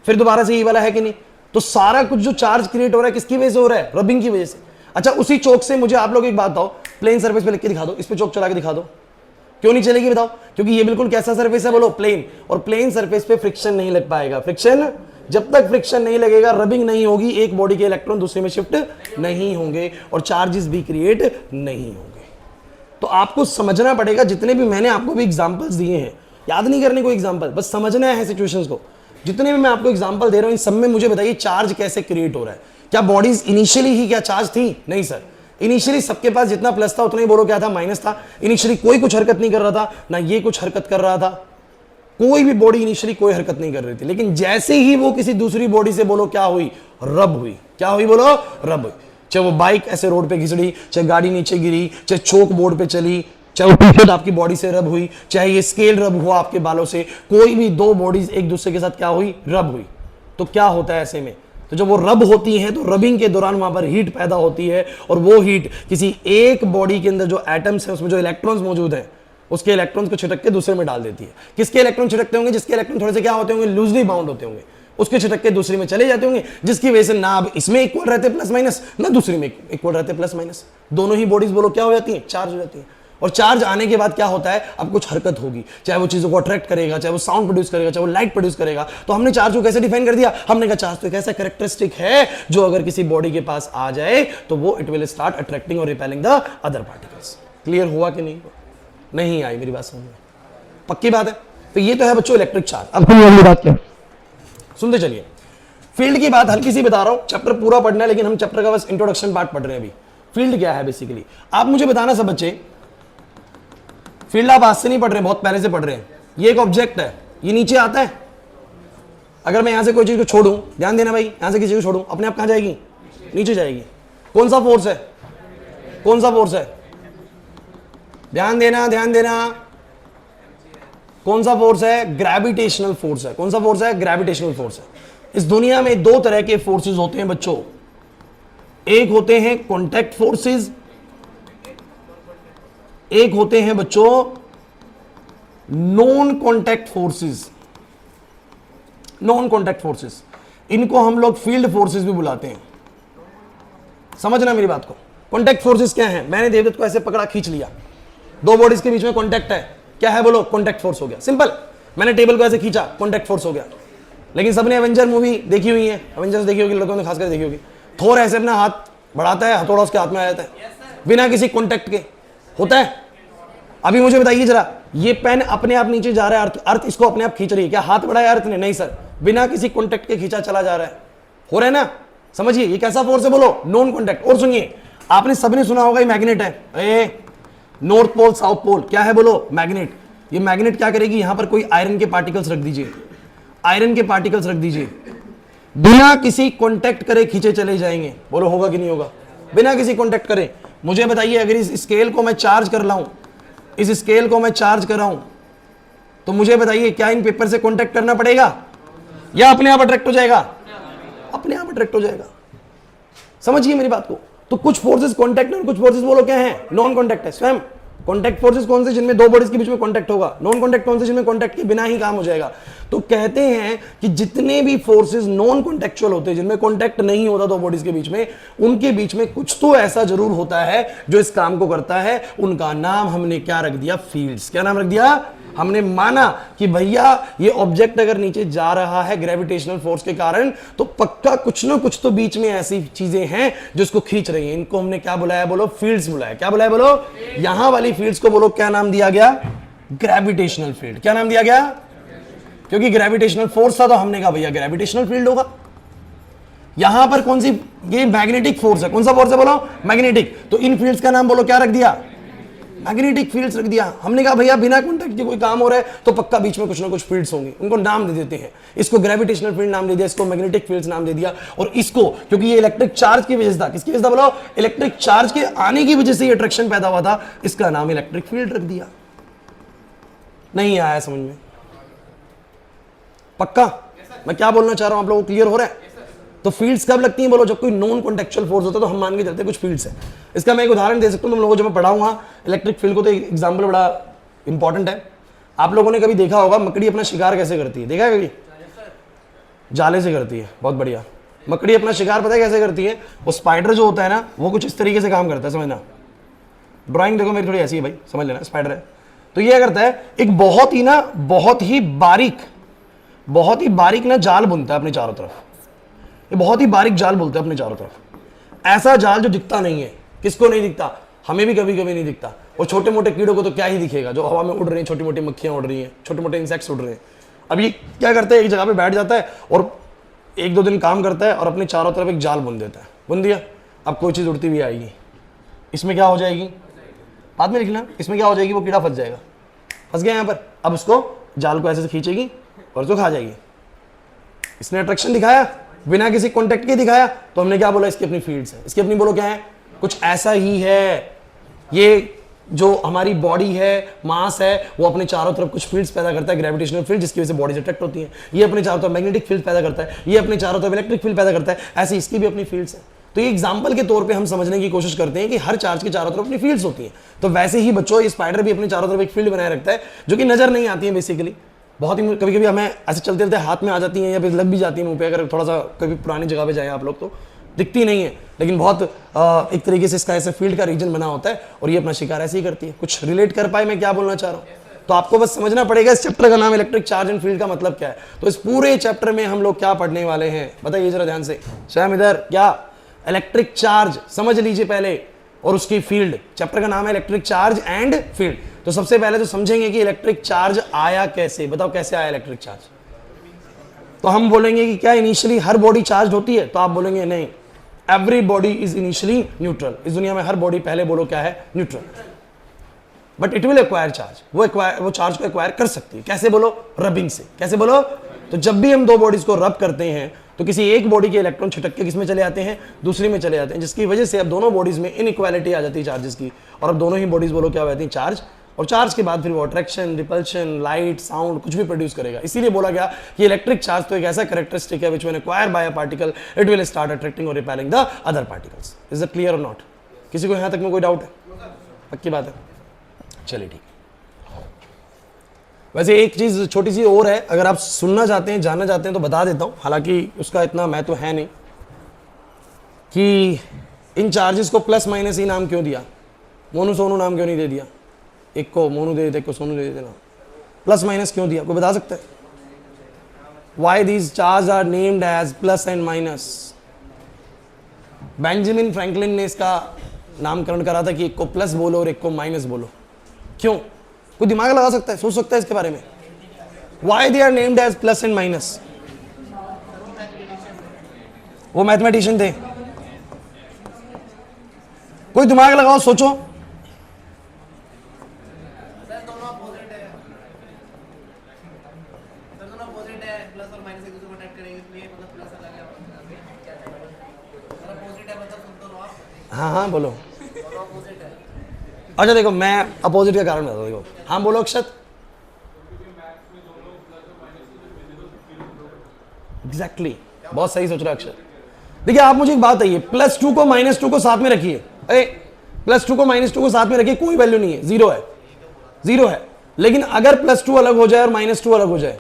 फिर दोबारा से यही वाला है कि नहीं? तो सारा कुछ जो चार्ज क्रिएट हो रहा है किसकी वजह से हो रहा है, रबिंग की वजह से। अच्छा, उसी चौक से मुझे आप लोग एक बात बताओ, प्लेन सर्फेस पे लिख के दिखा दो, इस पे चौक चला के दिखा दो, क्यों नहीं चलेगी बताओ? क्योंकि ये बिल्कुल कैसा सरफेस है बोलो, प्लेन, और प्लेन सरफेस पे फ्रिक्शन नहीं लग पाएगा। फ्रिक्शन, जब तक फ्रिक्शन नहीं लगेगा, रबिंग नहीं होगी, एक बॉडी के इलेक्ट्रॉन दूसरे में शिफ्ट नहीं होंगे और चार्जेस भी क्रिएट नहीं होंगे। तो आपको समझना पड़ेगा, जितने भी मैंने आपको भी एग्जांपल्स दिए हैं, याद नहीं करने को एग्जांपल, बस समझना है सिचुएशंस को। जितने भी मैं आपको एग्जांपल दे रहा हूं, इन सब में मुझे बताइए चार्ज कैसे क्रिएट हो रहा है। क्या बॉडीज इनिशियली ही क्या चार्ज थी? नहीं सर, इनिशियली सबके पास जितना प्लस था उतना ही बोलो क्या था, माइनस था। इनिशियली कोई कुछ हरकत नहीं कर रहा था, ना ये कुछ हरकत कर रहा था, कोई भी बॉडी इनिशियली कोई हरकत नहीं कर रही थी। लेकिन जैसे ही वो किसी दूसरी बॉडी से बोलो क्या हुई, रब हुई। क्या हुई बोलो, रब हुई। चाहे वो बाइक ऐसे रोड पे घिसड़ी, चाहे गाड़ी नीचे गिरी, चाहे चौक बोर्ड पे चली, चाहे वो टी-शर्ट आपकी बॉडी से रब हुई, चाहे ये स्केल रब हुआ आपके बालों से, कोई भी दो बॉडीज एक दूसरे के साथ क्या हुई, रब हुई। तो क्या होता है ऐसे में, तो जब वो रब होती हैं तो रबिंग के दौरान वहां पर हीट पैदा होती है, और वो हीट किसी एक बॉडी के अंदर जो एटम्स हैं उसमें जो इलेक्ट्रॉन्स मौजूद हैं उसके इलेक्ट्रॉन्स को छिटक के दूसरे में डाल देती है। किसके इलेक्ट्रॉन छिटकते होंगे? जिसके इलेक्ट्रॉन थोड़े से क्या होते होंगे, लूजली बाउंड होते होंगे, उसके छिटक के दूसरी में चले जाते होंगे, जिसकी वजह से ना अब इसमें इक्वल रहते प्लस माइनस, ना दूसरी में इक्वल रहते प्लस माइनस, दोनों ही बॉडीज बोलो क्या हो जाती है, चार्ज हो जाती है। और चार्ज आने के बाद क्या होता है, अब कुछ हरकत होगी, चाहे वो चीजों को अट्रैक्ट करेगा, चाहे वो साउंड प्रोड्यूस करेगा, चाहे वो लाइट प्रोड्यूस करेगा। तो हमने चार्ज को कैसे डिफाइन कर दिया, हमने कहा चार्ज तो एक ऐसा कैरेक्टरिस्टिक है जो अगर किसी बॉडी के पास आ जाए तो वो इट विल स्टार्ट अट्रैक्टिंग और repelling the other particles. Clear हुआ कि नहीं? नहीं आई मेरी बात समझ में? पक्की बात है। तो ये तो है बच्चों इलेक्ट्रिक चार्ज। अब कोई अगली बात क्या, सुनते चलिए। फील्ड की बात हल्की सी बता रहा हूं, चैप्टर पूरा पढ़ना है लेकिन हम चैप्टर का बस इंट्रोडक्शन पार्ट पढ़ रहे हैं अभी। फील्ड क्या है बेसिकली, आप मुझे बताना सब बच्चे। फील्ड आप आज से नहीं पढ़ रहे, बहुत पहले से पढ़ रहे हैं। ये एक ऑब्जेक्ट है, ये नीचे आता है। अगर मैं यहां से कोई चीज को छोड़ूं, ध्यान देना भाई, यहां से किसी को छोड़ूं, अपने आप कहां जाएगी? नीचे जाएगी। कौन सा फोर्स है? कौन सा फोर्स है? ध्यान देना, ध्यान देना। कौन सा फोर्स है? ग्रेविटेशनल फोर्स है। कौन सा फोर्स है? ग्रेविटेशनल फोर्स है। इस दुनिया में दो तरह के फोर्सेस होते हैं बच्चों, एक होते हैं कॉन्टैक्ट फोर्सेस, एक होते हैं बच्चों non contact forces. Non contact forces, इनको हम लोग फील्ड फोर्सेस भी बुलाते हैं। समझना मेरी बात को। कॉन्टैक्ट फोर्सेस क्या है? मैंने देवदत्त को ऐसे पकड़ा, खींच लिया, दो बॉडीज के बीच में कॉन्टैक्ट है, क्या है बोलो? कॉन्टैक्ट फोर्स हो गया। सिंपल। मैंने टेबल को ऐसे खींचा, कॉन्टैक्ट फोर्स हो गया। लेकिन सबने एवेंजर मूवी देखी हुई है, एवेंजर्स देखी होगी, लड़कों ने खासकर देखी होगी। थोर ऐसे अपना हाथ बढ़ाता है, हथौड़ा उसके हाथ में आ जाता है बिना किसी कॉन्टैक्ट के, होता है? अभी मुझे बताइए जरा, ये पेन अपने आप नीचे जा रहा है, अर्थ इसको अपने आप खींच रही है, क्या हाथ बढ़ाया अर्थ ने? नहीं सर, बिना किसी कॉन्टैक्ट के खींचा चला जा रहा है। हो रहा है ना? समझिए ये कैसा फोर्स है बोलो? Non contact. और सुनिए, आपने सबने सुना होगा ये मैग्नेट है, नॉर्थ पोल साउथ पोल, क्या है बोलो? मैग्नेट। ये मैग्नेट क्या करेगी? यहां पर कोई आयरन के पार्टिकल्स रख दीजिए, आयरन के पार्टिकल्स रख दीजिए, बिना किसी कांटेक्ट करे खींचे चले जाएंगे। बोलो होगा कि नहीं होगा? बिना किसी कांटेक्ट करे। मुझे बताइए, अगर इस स्केल को मैं चार्ज कर लाऊं, इस स्केल को मैं चार्ज कर रहा हूं, तो मुझे बताइए क्या इन पेपर से कांटेक्ट करना पड़ेगा या अपने आप अट्रैक्ट हो जाएगा? अपने आप अट्रैक्ट हो जाएगा। समझिए मेरी बात को। तो कुछ फोर्सेस कांटेक्ट और कुछ फोर्सेस बोलो क्या है? नॉन कांटेक्ट है। स्वयं कॉन्टैक्ट फोर्सेस कौन से? जिनमें दो बॉडीज के बीच में कॉन्टैक्ट होगा। नॉन कॉन्टैक्ट कौन से? जिनमें कॉन्टैक्ट के बिना ही काम हो जाएगा। तो कहते हैं कि जितने भी फोर्सेस नॉन कॉन्टेक्चुअल होते हैं, जिनमें कॉन्टैक्ट नहीं होता दो बॉडीज के बीच में, उनके बीच में कुछ तो ऐसा जरूर होता है जो इस काम को करता है। उनका नाम हमने क्या रख दिया? फील्ड्स। क्या नाम रख दिया? हमने माना कि भैया ये ऑब्जेक्ट अगर नीचे जा रहा है ग्रेविटेशनल फोर्स के कारण, तो पक्का कुछ ना कुछ तो बीच में ऐसी चीजें हैं जो इसको खींच रही हैं। इनको हमने क्या बुलाया बोलो? फील्ड्स बुलाया। क्या बुलाया बोलो? यहां वाली फील्ड्स को बोलो क्या नाम दिया गया? Gravitational field. क्या नाम दिया गया? क्योंकि ग्रेविटेशनल फोर्स था तो हमने कहा भैया ग्रेविटेशनल फील्ड होगा। यहां पर कौन सी? ये मैग्नेटिक फोर्स है। कौन सा फोर्स है बोलो? मैग्नेटिक। तो इन फील्ड्स का नाम बोलो क्या रख दिया? मैग्नेटिक फील्ड्स रख दिया। हमने कहा भैया बिना कॉन्टैक्ट के कोई काम हो रहा है तो पक्का बीच में कुछ ना कुछ फील्ड्स होंगी, उनको नाम दे देते हैं। इसको ग्रेविटेशनल फील्ड नाम दे दिया, इसको मैग्नेटिक फील्ड्स नाम दे दिया। और इसको, क्योंकि ये इलेक्ट्रिक चार्ज की वजह से था, किसकी वजह से बोलो? इलेक्ट्रिक चार्ज के आने की वजह से ये अट्रैक्शन पैदा हुआ था, इसका नाम इलेक्ट्रिक फील्ड रख दिया। नहीं आया समझ में? पक्का? मैं क्या बोलना चाह रहा हूं आप लोगों को क्लियर हो रहा है? तो फील्ड्स कब लगती हैं बोलो? जब कोई नॉन कॉन्टेक्चुअल फोर्स होता है तो हम मान के चलते हैं कुछ फील्ड्स है। इसका मैं एक उदाहरण दे सकता हूं तुम लोगों को, जब मैं पढ़ाऊंगा इलेक्ट्रिक फील्ड को, तो एक एग्जांपल बड़ा इंपॉर्टेंट है। आप लोगों ने कभी देखा होगा मकड़ी अपना शिकार कैसे करती है? देखा है कभी? जाले से करती है। बहुत बढ़िया। मकड़ी अपना शिकार पता है कैसे करती है? वो स्पाइडर जो होता है ना, वो कुछ इस तरीके से काम करता है, समझना। ड्राइंग देखो मेरी थोड़ी ऐसी है भाई, समझ लेना। स्पाइडर है तो ये करता है, एक बहुत ही बारीक ना जाल बुनता है अपने चारों तरफ। ये बहुत ही बारीक जाल बोलते हैं अपने चारों तरफ। ऐसा जाल जो दिखता नहीं है। किसको नहीं दिखता? हमें भी कभी कभी नहीं दिखता। और छोटे मोटे कीड़ों को तो क्या ही दिखेगा, जो हवा में उड़ रही हैं, छोटी मोटी मक्खियां उड़ रही हैं, छोटे मोटे इंसेक्ट्स उड़ रहे हैं। अब ये क्या करता है? एक जगह पे बैठ जाता है और एक दो दिन काम करता है और अपने चारों तरफ एक जाल बुन देता है। बुन दिया, अब कोई चीज़ उड़ती हुई आएगी, इसमें क्या हो जाएगी? बाद में लिखना। इसमें क्या हो जाएगी? वो कीड़ा फंस जाएगा। फंस गया यहाँ पर। अब उसको जाल को ऐसे से खींचेगी और उसको खा जाएगी। इसने अट्रैक्शन दिखाया, बिना किसी कॉन्टेक्ट के दिखाया, तो हमने क्या बोला? इसकी अपनी फील्ड्स है। इसकी अपनी बोलो क्या है? कुछ ऐसा ही है। ये जो हमारी बॉडी है, मास है, वो अपने चारों तरफ कुछ फील्ड्स पैदा करता है, ग्रेविटेशनल फील्ड, जिसकी वजह से बॉडी अट्रैक्ट होती है। ये अपने चारों तरफ मैग्नेटिक फील्ड पैदा करता है, ये अपने चारों तरफ इलेक्ट्रिक फील्ड पैदा करता है। ऐसे इसकी भी अपनी फील्ड्स है। तो ये एग्जाम्पल के तौर पे हम समझने की कोशिश करते हैं कि हर चार्ज के चारों तरफ अपनी फील्ड्स होती हैं। तो वैसे ही बच्चों, ये स्पाइडर भी अपने चारों तरफ एक फील्ड बनाए रखता है, जो कि नजर नहीं आती है बेसिकली। बहुत ही कभी कभी हमें ऐसे चलते चलते हाथ में आ जाती हैं या फिर लग भी जाती है मुंह पे। अगर थोड़ा सा कभी पुरानी जगह पे जाएं आप लोग तो दिखती नहीं है, लेकिन बहुत एक तरीके से इसका ऐसे फील्ड का रीजन बना होता है और ये अपना शिकार ऐसे ही करती है। कुछ रिलेट कर पाए मैं क्या बोलना चाह रहा हूँ? तो आपको बस समझना पड़ेगा इस चैप्टर का नाम इलेक्ट्रिक चार्ज एंड फील्ड का मतलब क्या है। तो इस पूरे चैप्टर में हम लोग क्या पढ़ने वाले हैं बताइए जरा ध्यान से। स्वयं इधर क्या? इलेक्ट्रिक चार्ज समझ लीजिए पहले, और उसकी फील्ड। चैप्टर का नाम है इलेक्ट्रिक चार्ज एंड फील्ड। तो सबसे पहले तो समझेंगे कि इलेक्ट्रिक चार्ज आया कैसे, बताओ कैसे आया इलेक्ट्रिक चार्ज। तो हम बोलेंगे कि क्या इनिशियली हर बॉडी चार्ज होती है, तो आप बोलेंगे नहीं, every body is initially neutral. इस दुनिया में हर बॉडी पहले बोलो क्या है, neutral. But it will acquire charge, वो चार्ज को एक्वायर कर सकती है। कैसे बोलो, रबिंग से। कैसे बोलो, तो जब भी हम दो बॉडीज को रब करते हैं तो किसी एक बॉडी के इलेक्ट्रॉन छिटक के किसमें चले जाते हैं, दूसरी में चले जाते हैं, जिसकी वजह से अब दोनों बॉडीज में इनइक्वालिटी आ जाती है चार्जेस की, और अब दोनों ही बॉडीज बोलो क्या हो जाती है, चार्ज। और चार्ज के बाद फिर वो अट्रैक्शन, रिपल्शन, लाइट, साउंड कुछ भी प्रोड्यूस करेगा। इसीलिए बोला गया कि इलेक्ट्रिक चार्ज तो एक ऐसा कैरेक्टरिस्टिक है which when acquired by a particle it will start attracting और repelling the other particles. Is it clear or not? किसी को यहां तक में कोई डाउट है? पक्की बात है, चलिए ठीक। वैसे एक चीज छोटी सी और है, अगर आप सुनना चाहते हैं, जानना चाहते हैं तो बता देता हूं, हालांकि उसका इतना मैं तो है नहीं, कि इन चार्जेस को प्लस माइनस ही नाम क्यों दिया, मोनू सोनू नाम क्यों नहीं दे दिया, एक को मोनू दे देते, एक को सोनू दे देते, ना प्लस माइनस क्यों दिया, कोई बता सकता है? Why these charge are named as plus and minus? Benjamin Franklin ने इसका नामकरण करा था कि एक को प्लस बोलो और एक को माइनस बोलो। क्यों? कोई दिमाग लगा सकता है, सोच सकता है इसके बारे में? Why they are named as plus and minus? वो मैथमेटिशियन थे, कोई दिमाग लगाओ, सोचो। हाँ हाँ बोलो। अच्छा देखो, मैं अपोजिट का कारण बताता हूँ, देखो। हाँ बोलो अक्षत। एग्जैक्टली, बहुत सही सोच रहा है अक्षत। देखिए आप मुझे एक बात बताइए, +2 को -2 को साथ में रखिए, अरे +2 को -2 को साथ में रखिए, कोई वैल्यू नहीं है, जीरो है, जीरो है। लेकिन अगर +2 अलग हो जाए और -2 अलग हो जाए,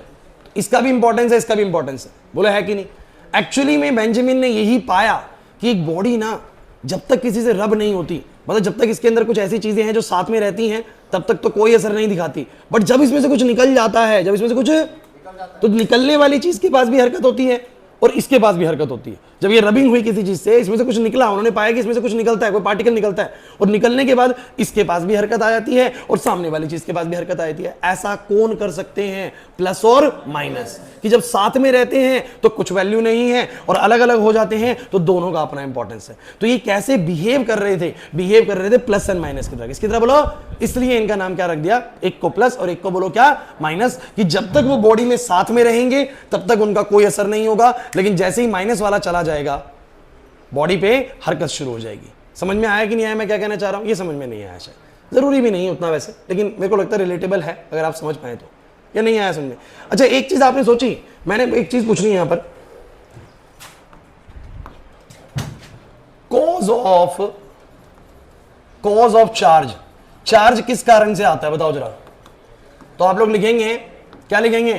तो इसका भी इंपॉर्टेंस है, इसका भी इंपॉर्टेंस है, बोलो है कि नहीं? एक्चुअली में बेंजामिन ने यही पाया कि एक बॉडी ना जब तक किसी से रब नहीं होती, मतलब जब तक इसके अंदर कुछ ऐसी चीजें हैं जो साथ में रहती हैं, तब तक तो कोई असर नहीं दिखाती। बट जब इसमें से कुछ निकल जाता है, जब इसमें से कुछ, तो निकलने वाली चीज के पास भी हरकत होती है और इसके पास भी हरकत होती है। जब ये रबिंग हुई किसी चीज से, इसमें से कुछ निकला, उन्होंने पाया कि इसमें से कुछ निकलता है, कोई पार्टिकल निकलता है, और निकलने के बाद इसके पास भी हरकत आ जाती है और सामने वाली चीज के पास भी हरकत आ जाती है। ऐसा कौन कर सकते हैं, प्लस और माइनस, कि जब साथ में रहते हैं तो कुछ वैल्यू नहीं है और अलग अलग हो जाते हैं तो दोनों का अपना इंपॉर्टेंस है। तो ये कैसे बिहेव कर रहे थे, बिहेव कर रहे थे प्लस एंड माइनस की तरह। किसकी तरह बोलो? इसलिए इनका नाम क्या रख दिया, एक को प्लस और एक को बोलो क्या, माइनस, कि जब तक वो बॉडी में साथ में रहेंगे तब तक उनका कोई असर नहीं होगा, लेकिन जैसे ही माइनस वाला चला जाएगा बॉडी पे हरकत शुरू हो जाएगी। समझ में आया कि नहीं आया मैं क्या कहना चाह रहा हूं? ये समझ में नहीं आया, शायद जरूरी भी नहीं है उतना वैसे, लेकिन मेरे को लगता है रिलेटेबल है अगर आप समझ पाए तो। या नहीं आया समझ में? अच्छा एक चीज आपने सोची, मैंने एक चीज पूछनी है यहां पर, कॉज ऑफ चार्ज। चार्ज किस कारण से आता है बताओ जरा? तो आप लोग लिखेंगे, क्या लिखेंगे?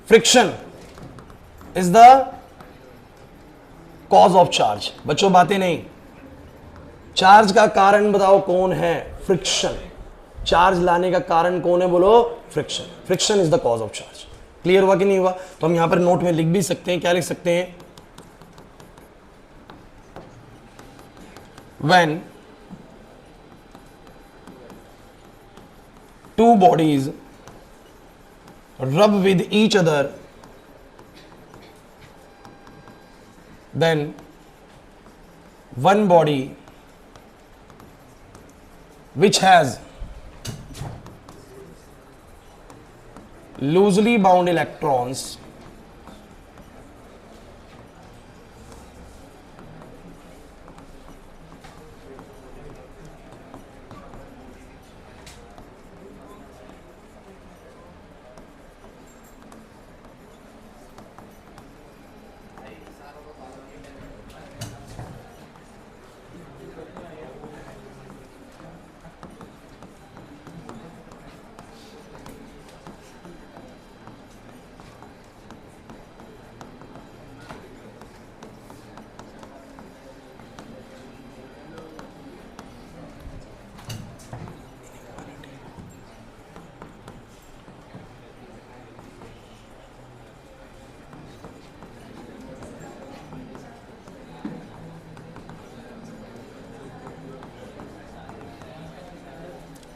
Friction is the cause of charge. बच्चों बातें नहीं, चार्ज का कारण बताओ कौन है? फ्रिक्शन। चार्ज लाने का कारण कौन है बोलो? Friction. Friction is the cause of charge. Clear हुआ कि नहीं हुआ? तो हम यहां पर नोट में लिख भी सकते हैं, क्या लिख सकते हैं? when two bodies rub with each other, then one body which has loosely bound electrons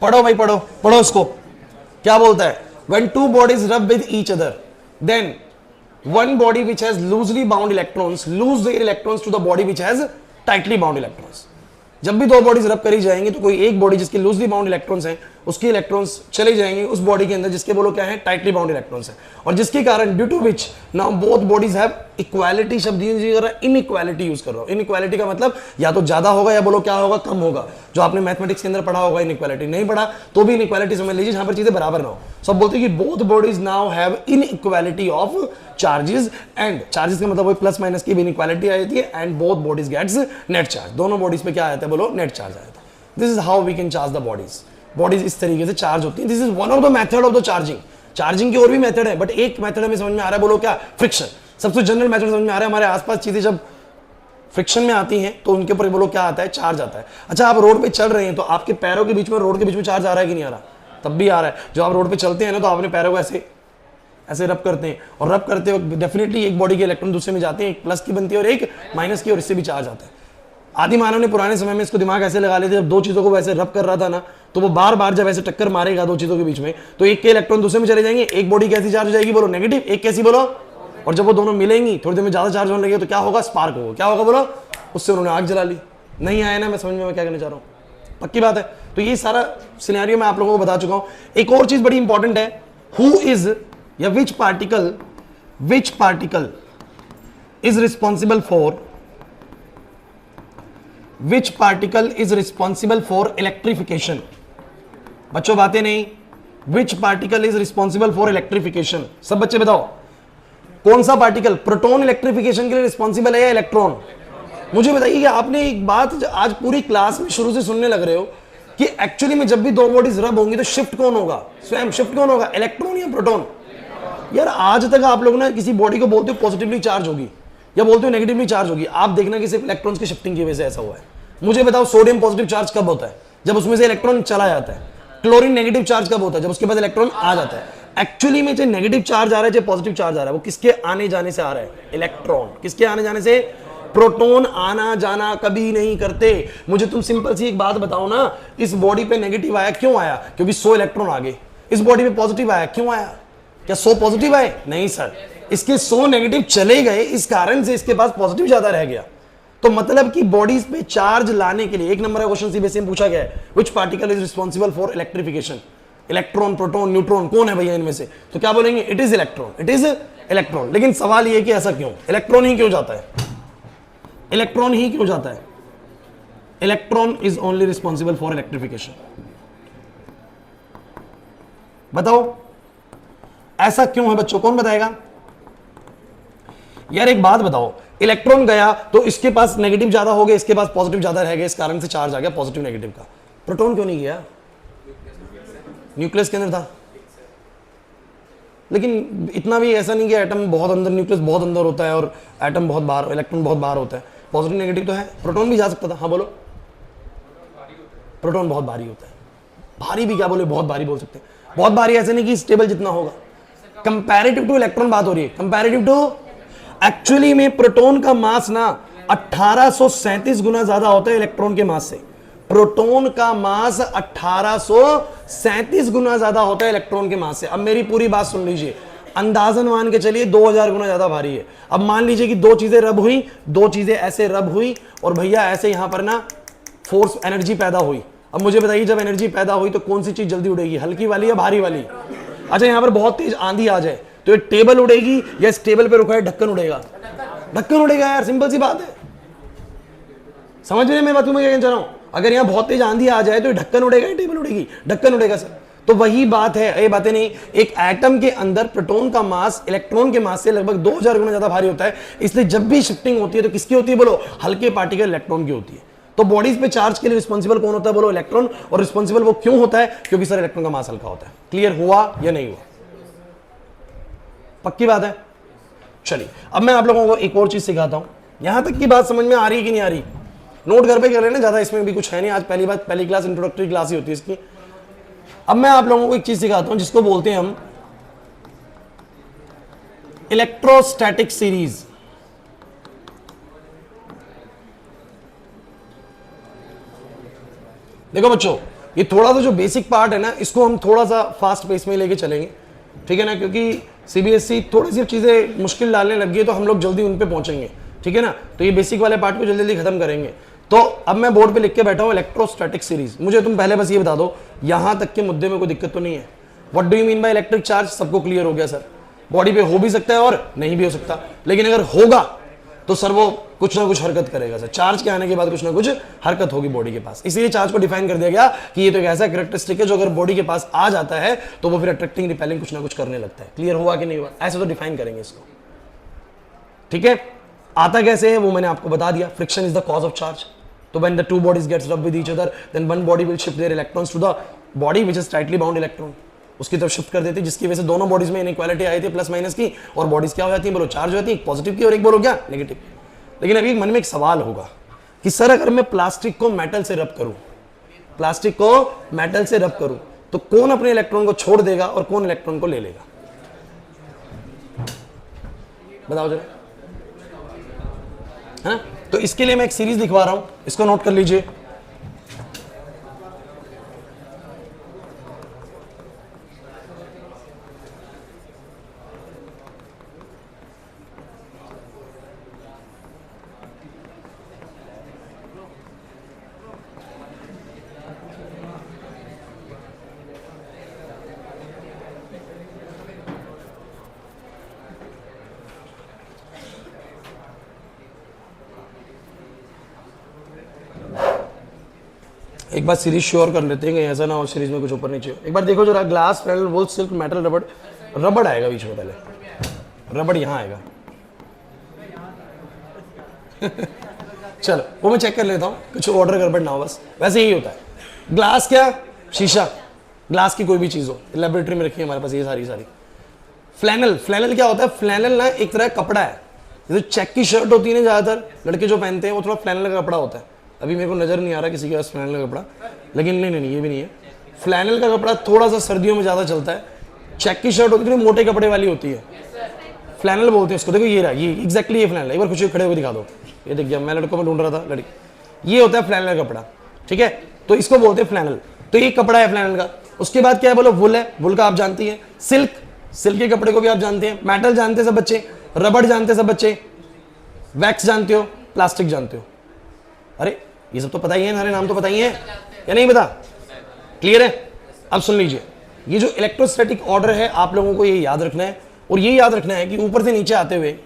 पढ़ो भाई, पढ़ो पढ़ो इसको। क्या बोलता है? when two bodies rub with each other, then one body which has loosely bound electrons lose their electrons to the body which has tightly bound electrons. जब भी दो बॉडीज रब करी जाएंगी तो कोई एक बॉडी जिसके लूजली बाउंड इलेक्ट्रॉन्स हैं उसके इलेक्ट्रॉन्स चले जाएंगे उस बॉडी के अंदर जिसके बोलो क्या है, टाइटली बाउंड इलेक्ट्रॉन्स हैं, और जिसके कारण due to which now both bodies have equality. शब्द यूज कर रहा है, इनइक्वालिटी यूज कर रहा हूं। इनइक्वालिटी का मतलब या तो ज्यादा होगा या बोलो क्या होगा, कम होगा। जो आपने मैथमेटिक्स के अंदर पढ़ा होगा इनइक्वालिटी, नहीं पढ़ा तो भी इनइक्वालिटी समझ लीजिए, जहां पर चीजें बराबर ना हो। सब बोलते हैं कि both bodies now have inequality of charges, and charges का मतलब वही प्लस माइनस की भी इनइक्वालिटी आ जाती है, and both bodies gets net charge. दोनों बॉडीज पे क्या आता है बोलो, नेट चार्ज आता है। This is how we can charge the bodies. Bodies इस तरीके से चार्ज होती है। This is one of the method of the charging. Charging की और भी मेथड है, बट एक मेथड हमें समझ में आ रहा है, बोलो क्या, फ्रिक्शन। सबसे जनरल मेथड समझ में आ रहा है। हमारे आसपास चीजें जब फ्रिक्शन में आती हैं तो उनके ऊपर बोलो क्या आता है, चार्ज आता है। अच्छा, आप रोड पे चल रहे हैं तो आपके पैरों के बीच में, रोड के बीच में चार्ज आ रहा है कि नहीं आ रहा? तब भी आ रहा है। जो आप रोड पे चलते हैं ना तो आपने पैरों को ऐसे ऐसे रब करते हैं, और रब करते वक्त डेफिनेटली एक बॉडी के इलेक्ट्रॉन दूसरे में जाते हैं, एक प्लस की बनती है और एक माइनस की, और इससे भी चार्ज आता है। आदि मानव ने पुराने समय में इसको दिमाग ऐसे लगा लेते, जब दो चीजों को वैसे रब कर रहा था ना, तो वो बार बार जब ऐसे टक्कर मारेगा दो चीजों के बीच में, तो एक के इलेक्ट्रॉन दूसरे में चले जाएंगे। एक बॉडी कैसी चार्ज हो जाएगी बोलो, नेगेटिव। एक कैसी बोलो, और जब वो दोनों मिलेंगी थोड़ी देर में ज्यादा चार्ज होने लगे तो क्या होगा, स्पार्क होगा। क्या होगा बोलो, उससे उन्होंने आग जला ली। नहीं आया ना, मैं समझ में मैं क्या कहना चाह रहा हूँ, पक्की बात है। तो ये सारा सिनेरियो मैं आप लोगों को बता चुका हूं। एक और चीज बड़ी इंपॉर्टेंट है, हु इज या which particle is responsible for electrification. बच्चों बातें नहीं, which particle is responsible for electrification. सब बच्चे बताओ, कौन सा पार्टिकल प्रोटॉन इलेक्ट्रिफिकेशन के लिए रिस्पॉन्सिबल है या इलेक्ट्रॉन? मुझे बताइए कि आपने एक बात आज पूरी क्लास में शुरू से सुनने लग रहे हो कि एक्चुअली में जब भी दो बॉडीज रब होंगी तो शिफ्ट कौन होगा, स्वयं शिफ्ट कौन होगा, इलेक्ट्रॉन या प्रोटॉन? यार आज तक आप लोग ना किसी बॉडी को बोलते हो पॉजिटिवली चार्ज होगी या बोलते हो नेगेटिवली चार्ज होगी, आप देखना कि सिर्फ इलेक्ट्रॉन्स की शिफ्टिंग की वजह से ऐसा हुआ है। मुझे बताओ, सोडियम पॉजिटिव चार्ज कब होता है, जब उसमें से इलेक्ट्रॉन चला जाता है। क्लोरीन नेगेटिव चार्ज कब होता है, जब उसके बाद इलेक्ट्रॉन आ जाता है। एक्चुअली में चाहे नेगेटिव चार्ज आ रहा है चाहे पॉजिटिव चार्ज आ रहा है, वो किसके आने जाने से आ रहा है, इलेक्ट्रॉन। किसके आने जाने से? प्रोटॉन आना जाना कभी नहीं करते। मुझे तुम सिंपल सी एक बात बताओ ना, इस बॉडी पे नेगेटिव आया, क्यों आया? क्योंकि 100 इलेक्ट्रॉन आ गए। इस बॉडी पे पॉजिटिव आया, क्यों आया? क्या 100 पॉजिटिव आए? नहीं सर, इसके 100 नेगेटिव चले गए, इस कारण से इसके पास पॉजिटिव ज्यादा रह गया। तो मतलब कि बॉडीज पे चार्ज लाने के लिए एक नंबर का क्वेश्चन सीबीएसई में पूछा गया है, which particle is responsible for electrification? Electron, proton, neutron, कौन है भैया इनमें से? तो क्या बोलेंगे, it is electron, it is electron. लेकिन सवाल यह कि ऐसा क्यों, इलेक्ट्रॉन ही क्यों जाता है? इलेक्ट्रॉन ही क्यों जाता है? Electron is only responsible for electrification. बताओ ऐसा क्यों है बच्चों, कौन बताएगा? यार एक बात बताओ, इलेक्ट्रॉन गया तो इसके पास नेगेटिव ज्यादा हो गया, इसके पास पॉजिटिव ज्यादा रह गया, इस कारण से चार्ज आ गया पॉजिटिव नेगेटिव का। प्रोटॉन क्यों नहीं गया? न्यूक्लियस के अंदर था। लेकिन इतना भी ऐसा नहीं कि एटम बहुत अंदर, न्यूक्लियस बहुत अंदर होता है और एटम बहुत बाहर, इलेक्ट्रॉन बहुत बाहर होता है। पॉजिटिव नेगेटिव तो है, प्रोटॉन भी जा सकता था। हाँ बोलो, प्रोटॉन बहुत भारी होता है। भारी भी क्या बोले, बहुत भारी बोल सकते हैं। बहुत भारी ऐसे नहीं कि स्टेबल जितना होगा, कंपैरेटिव टू इलेक्ट्रॉन बात हो रही है, कंपैरेटिव टू। एक्चुअली में प्रोटॉन का मास ना 1837 गुना ज्यादा होता है इलेक्ट्रॉन के मास से। प्रोटॉन का मास 1837 गुना ज्यादा होता है इलेक्ट्रॉन के मास से। अब मेरी पूरी बात सुन लीजिए, अंदाजन मान के चलिए 2000 गुना ज्यादा भारी है। अब मान लीजिए कि दो चीजें रब हुई, दो चीजें ऐसे रब हुई और भैया ऐसे यहां पर ना फोर्स, एनर्जी पैदा हुई। अब मुझे बताइए, जब एनर्जी पैदा हुई तो कौन सी चीज जल्दी उड़ेगी, हल्की वाली या भारी वाली? अच्छा, यहां पर बहुत तेज आंधी आ जाए तो ये टेबल उड़ेगी या इस टेबल पे रुका है ढक्कन उड़ेगा? ढक्कन उड़ेगा यार, सिंपल सी बात है। समझ रहे हैं मैं बात, मैं क्या कहना चाह रहा हूं? अगर यहां बहुत तेज आंधी आ जाए तो ढक्कन उड़ेगा या टेबल उड़ेगी? ढक्कन उड़ेगा सर। तो वही बात है, ये बातें नहीं। एक एटम के अंदर प्रोटॉन का मास इलेक्ट्रॉन के मास से लगभग 2000 गुना ज्यादा भारी होता है। इसलिए जब भी शिफ्टिंग होती है तो किसकी होती है बोलो, हल्के पार्टिकल इलेक्ट्रॉन की होती है। तो बॉडीज पे चार्ज के लिए रिस्पॉन्सिबल कौन होता है बोलो, इलेक्ट्रॉन। और रिस्पॉन्सिबल वो क्यों होता है? क्योंकि सर इलेक्ट्रॉन का मास हल्का होता है। क्लियर हुआ या नहीं हुआ? पक्की बात है। चलिए अब मैं आप लोगों को एक और चीज सिखाता हूं। यहां तक की बात समझ में आ रही है कि नहीं आ रही? नोट घर पे कर लेना, ज्यादा इसमें भी कुछ है नहीं। आज पहली क्लास इंट्रोडक्टरी क्लास ही होती है इसकी। अब मैं आप लोगों को एक चीज सिखाता हूं जिसको बोलते हैं हम इलेक्ट्रोस्टैटिक सीरीज। देखो बच्चों, ये थोड़ा सा जो बेसिक पार्ट है ना, इसको हम थोड़ा सा फास्ट पेस में लेके चलेंगे, ठीक है ना, क्योंकि सीबीएसई थोड़ी सी चीज़ें मुश्किल डालने लग गई है, तो हम लोग जल्दी उन पे पहुंचेंगे, ठीक है ना। तो ये बेसिक वाले पार्ट को जल्दी जल्दी खत्म करेंगे। तो अब मैं बोर्ड पे लिख के बैठा हूँ इलेक्ट्रोस्टैटिक सीरीज। मुझे तुम पहले बस ये बता दो, यहाँ तक के मुद्दे में कोई दिक्कत तो नहीं है? What do you mean by electric charge? सबको क्लियर हो गया सर? बॉडी पे हो भी सकता है और नहीं भी हो सकता, लेकिन अगर होगा तो सर वो कुछ ना कुछ हरकत करेगा सर। चार्ज के आने के बाद कुछ ना कुछ हरकत होगी बॉडी के पास, इसीलिए चार्ज को डिफाइन कर दिया गया कि ये तो एक ऐसा कैरेक्टरिस्टिक है जो अगर बॉडी के पास आ जाता है तो वो फिर अट्रैक्टिंग रिपेलिंग कुछ ना कुछ करने लगता है। क्लियर हुआ कि नहीं हुआ? ऐसे तो डिफाइन करेंगे इसको, ठीक है। आता कैसे है वो मैंने आपको बता दिया, friction is the cause of charge. तो when the two bodies gets rub with each other then one body will shift their electrons to the body which is tightly bound electron, उसकी तरफ शिफ्ट कर देती है, जिसकी वजह से दोनों बॉडीज में इनइक्वालिटी आई थी प्लस माइनस की, और बॉडीज क्या हो जाती है बोलो? चार्ज हो जाती है, एक पॉजिटिव की और एक बोलो क्या? नेगेटिव। लेकिन अभी मन में एक सवाल होगा कि सर अगर मैं प्लास्टिक को मेटल से रब करूं, प्लास्टिक को मेटल से रब करूं, तो कौन अपने इलेक्ट्रॉन को छोड़ देगा और कौन इलेक्ट्रॉन को ले लेगा? बताओ जरा, है? तो इसके लिए मैं एक सीरीज लिखवा रहा हूं, इसको नोट कर लीजिए। एक बार सीरीज श्योर कर लेते हैं कि ऐसा ना हो सीरीज में कुछ ऊपर नीचे हो। एक बार देखो जरा, ग्लास, फ्लैनेल, वूल, सिल्क, मेटल, रबड़। रबड़ आएगा बीच में, पहले रबड़ यहां आएगा। चलो वो मैं चेक कर लेता हूँ, कुछ ऑर्डर गड़बड़ ना हो बस। वैसे यही होता है। ग्लास क्या? शीशा। ग्लास की कोई भी चीज हो, लेबोरेटरी में रखी है हमारे पास ये सारी। फ्लैनल, फ्लैनल क्या होता है? फ्लैनल ना एक तरह का कपड़ा है, जैसे चेक की शर्ट होती है ना, ज्यादातर लड़के जो पहनते हैं वो थोड़ा फ्लैनल का कपड़ा होता है। अभी मेरे को नजर नहीं आ रहा किसी के पास फ्लैनल का कपड़ा, लेकिन नहीं ये भी नहीं है। फ्लैनल का कपड़ा थोड़ा सा सर्दियों में ज्यादा चलता है। चेक की शर्ट होती है, मोटे कपड़े वाली होती है, फ्लैनल बोलते हैं उसको। देखो ये रहा, ये एग्जैक्टली ये फ्लैनल है। एक बार कुछ खड़े हुए दिखा दो, ये देख गया मैं, लड़कों में ढूंढ रहा था लड़की। ये होता है फ्लैनल का कपड़ा, ठीक है, तो इसको बोलते हैं फ्लैनल। तो ये कपड़ा है फ्लैनल का। उसके बाद क्या है बोलो? वुल है, वुल का आप जानती हैं। सिल्क, सिल्क के कपड़े को भी आप जानते हैं। मेटल जानते हैं सब बच्चे, रबड़ जानते हैं सब बच्चे, वैक्स जानते हो, प्लास्टिक जानते हो। अरे ये सब तो पता ही है, सारे नाम तो पता ही है या नहीं पता? क्लियर है? अब सुन लीजिए, ये जो इलेक्ट्रोस्टैटिक ऑर्डर है आप लोगों को ये याद रखना है, और ये याद रखना है कि ऊपर से नीचे आते हुए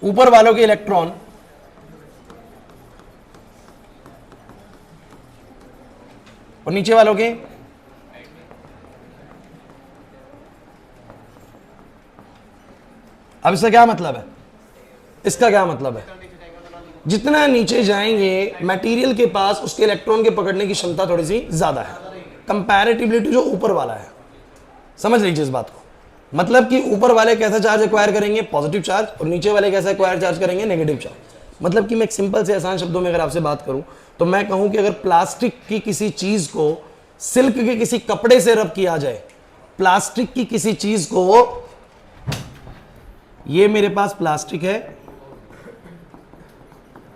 ऊपर वालों के इलेक्ट्रॉन और नीचे वालों के अब इसका क्या मतलब है? इसका क्या मतलब है? जितना नीचे जाएंगे मटेरियल के पास उसके इलेक्ट्रॉन के पकड़ने की क्षमता थोड़ी सी ज्यादा है कंपैरेटिवली टू जो ऊपर वाला है। समझ लीजिए इस बात को। मतलब कि ऊपर वाले कैसा चार्ज एक्वायर करेंगे? Positive charge. और नीचे वाले कैसा एक्वायर चार्ज करेंगे? Negative charge. मतलब कि मैं एक सिंपल से आसान शब्दों में अगर आपसे बात करूं तो मैं कहूं कि अगर प्लास्टिक की किसी चीज को सिल्क के किसी कपड़े से रब किया जाए, प्लास्टिक की किसी चीज को, ये मेरे पास प्लास्टिक है,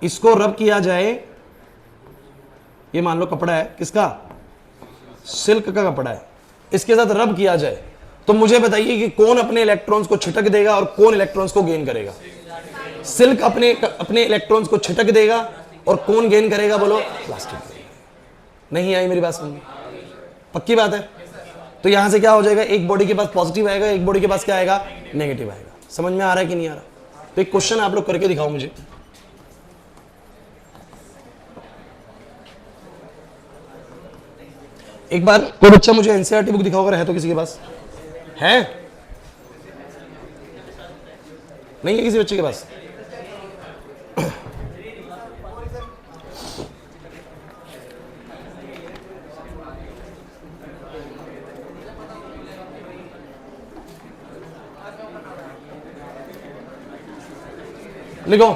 इसको रब किया जाए, ये मान लो कपड़ा है, किसका? सिल्क का कपड़ा है, इसके साथ रब किया जाए, तो मुझे बताइए कि कौन अपने इलेक्ट्रॉन्स को छिटक देगा और कौन इलेक्ट्रॉन्स को गेन करेगा? सिल्क अपने इलेक्ट्रॉन्स को छिटक देगा और कौन गेन करेगा बोलो? प्लास्टिक। नहीं आई मेरी बात समझ में? पक्की बात है? तो यहां से क्या हो जाएगा? एक बॉडी के पास पॉजिटिव आएगा, एक बॉडी के पास क्या आएगा? नेगेटिव आएगा। समझ में आ रहा है कि नहीं आ रहा? तो एक क्वेश्चन आप लोग करके दिखाओ मुझे। एक बार कोई बच्चा मुझे एनसीईआरटी बुक दिखाओ अगर है तो, किसी के पास है? नहीं है किसी बच्चे के पास? लिखो।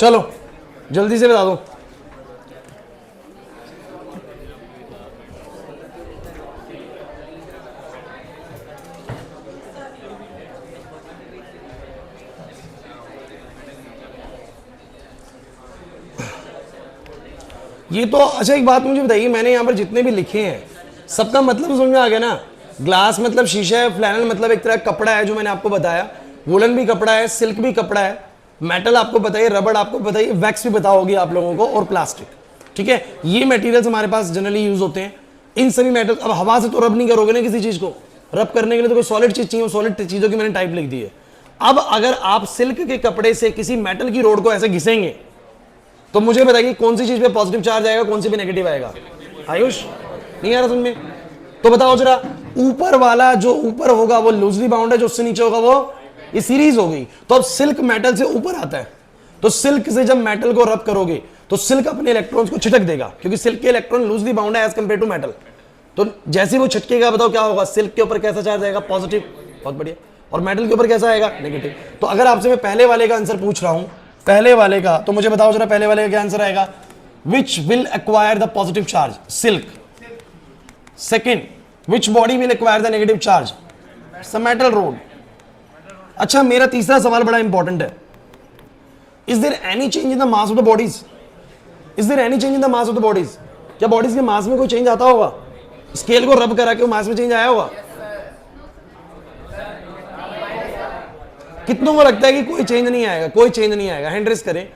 चलो जल्दी से बता दो। ये तो अच्छा, एक बात मुझे बताइए, मैंने यहाँ पर जितने भी लिखे हैं सबका मतलब समझ में आ गया ना? ग्लास मतलब शीशा है, फ्लैनल मतलब एक तरह कपड़ा है जो मैंने आपको बताया, वुलन भी कपड़ा है, सिल्क भी कपड़ा है, मेटल आपको बताइए, रबड़ आपको बताइए, वैक्स भी बताओगी आप लोगों को, और प्लास्टिक। ठीक है, ये मटेरियल्स हमारे पास जनरली यूज होते हैं। इन सभी मेटल, अब हवा से तो रब नहीं करोगे ना किसी चीज को, रब करने के लिए तो कोई सॉलिड चीज चाहिए, सॉलिड चीजों की मैंने टाइप लिख दी है। अब अगर आप सिल्क के कपड़े से किसी मेटल की रोड को ऐसे घिसेंगे तो मुझे बताइए कौन सी चीज पे पॉजिटिव चार्ज आएगा, कौन सी पे नेगेटिव आएगा? आयुष नहीं आ रहा समझ में? तो बताओ जरा, ऊपर वाला जो ऊपर होगा वो लूजली बाउंड है, जो उससे नीचे होगा वो ये सीरीज हो गई। तो अब सिल्क मेटल से ऊपर आता है, तो सिल्क से जब मेटल को रब करोगे तो सिल्क अपने इलेक्ट्रॉन्स को छिटक देगा, क्योंकि सिल्क के इलेक्ट्रॉन लूजली बाउंड है एज कंपेयर टू मेटल। तो जैसे वो छिटकेगा बताओ क्या होगा? सिल्क के ऊपर कैसा चार्ज आएगा? पॉजिटिव। बहुत बढ़िया। और मेटल के ऊपर कैसा आएगा? नेगेटिव। तो अगर आपसे मैं पहले वाले का आंसर पूछ रहा हूं, पहले वाले का, तो मुझे बताओ जरा पहले वाले का क्या आंसर आएगा? Which will acquire the positive charge? Silk. Second, which body will acquire the negative charge? Metal rod. अच्छा, मेरा तीसरा सवाल बड़ा इंपॉर्टेंट है। Is there any change in the mass of the bodies? Is there any change in the mass of the bodies? क्या बॉडीज के मास में कोई चेंज आता होगा? स्केल को रब करा के मास में चेंज आया होगा? कितनों को लगता है कि कोई चेंज नहीं आएगा? कोई चेंज नहीं आएगा? हैंड रेस करें।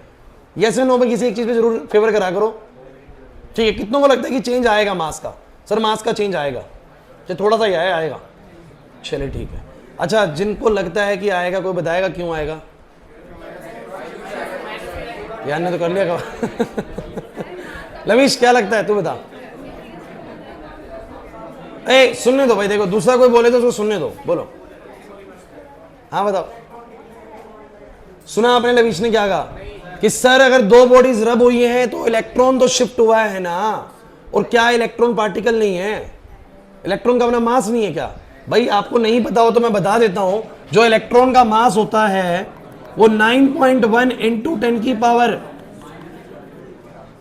यस या नो में किसी एक चीज पे जरूर फेवर करा करो। ठीक है, कितनों को लगता है कि चेंज आएगा मास का? सर मास का चेंज आएगा, थोड़ा सा ही आएगा। चलिए ठीक है। अच्छा, जिनको लगता है कि आएगा कोई बताएगा क्यों आएगा? यार ने तो कर लिया लवीश क्या लगता है, तू बता। ए सुनने दो भाई, देखो दूसरा कोई बोले तो उसको सुनने दो, बोलो। हाँ बताओ। सुना आपने लवीश ने क्या कहा कि सर अगर दो बॉडीज रब हुई हैं तो इलेक्ट्रॉन तो शिफ्ट हुआ है ना, और क्या इलेक्ट्रॉन पार्टिकल नहीं है? इलेक्ट्रॉन का अपना मास नहीं है क्या? भाई आपको नहीं पता हो तो मैं बता देता हूं, जो इलेक्ट्रॉन का मास होता है वो 9.1 इंटू 10 की पावर,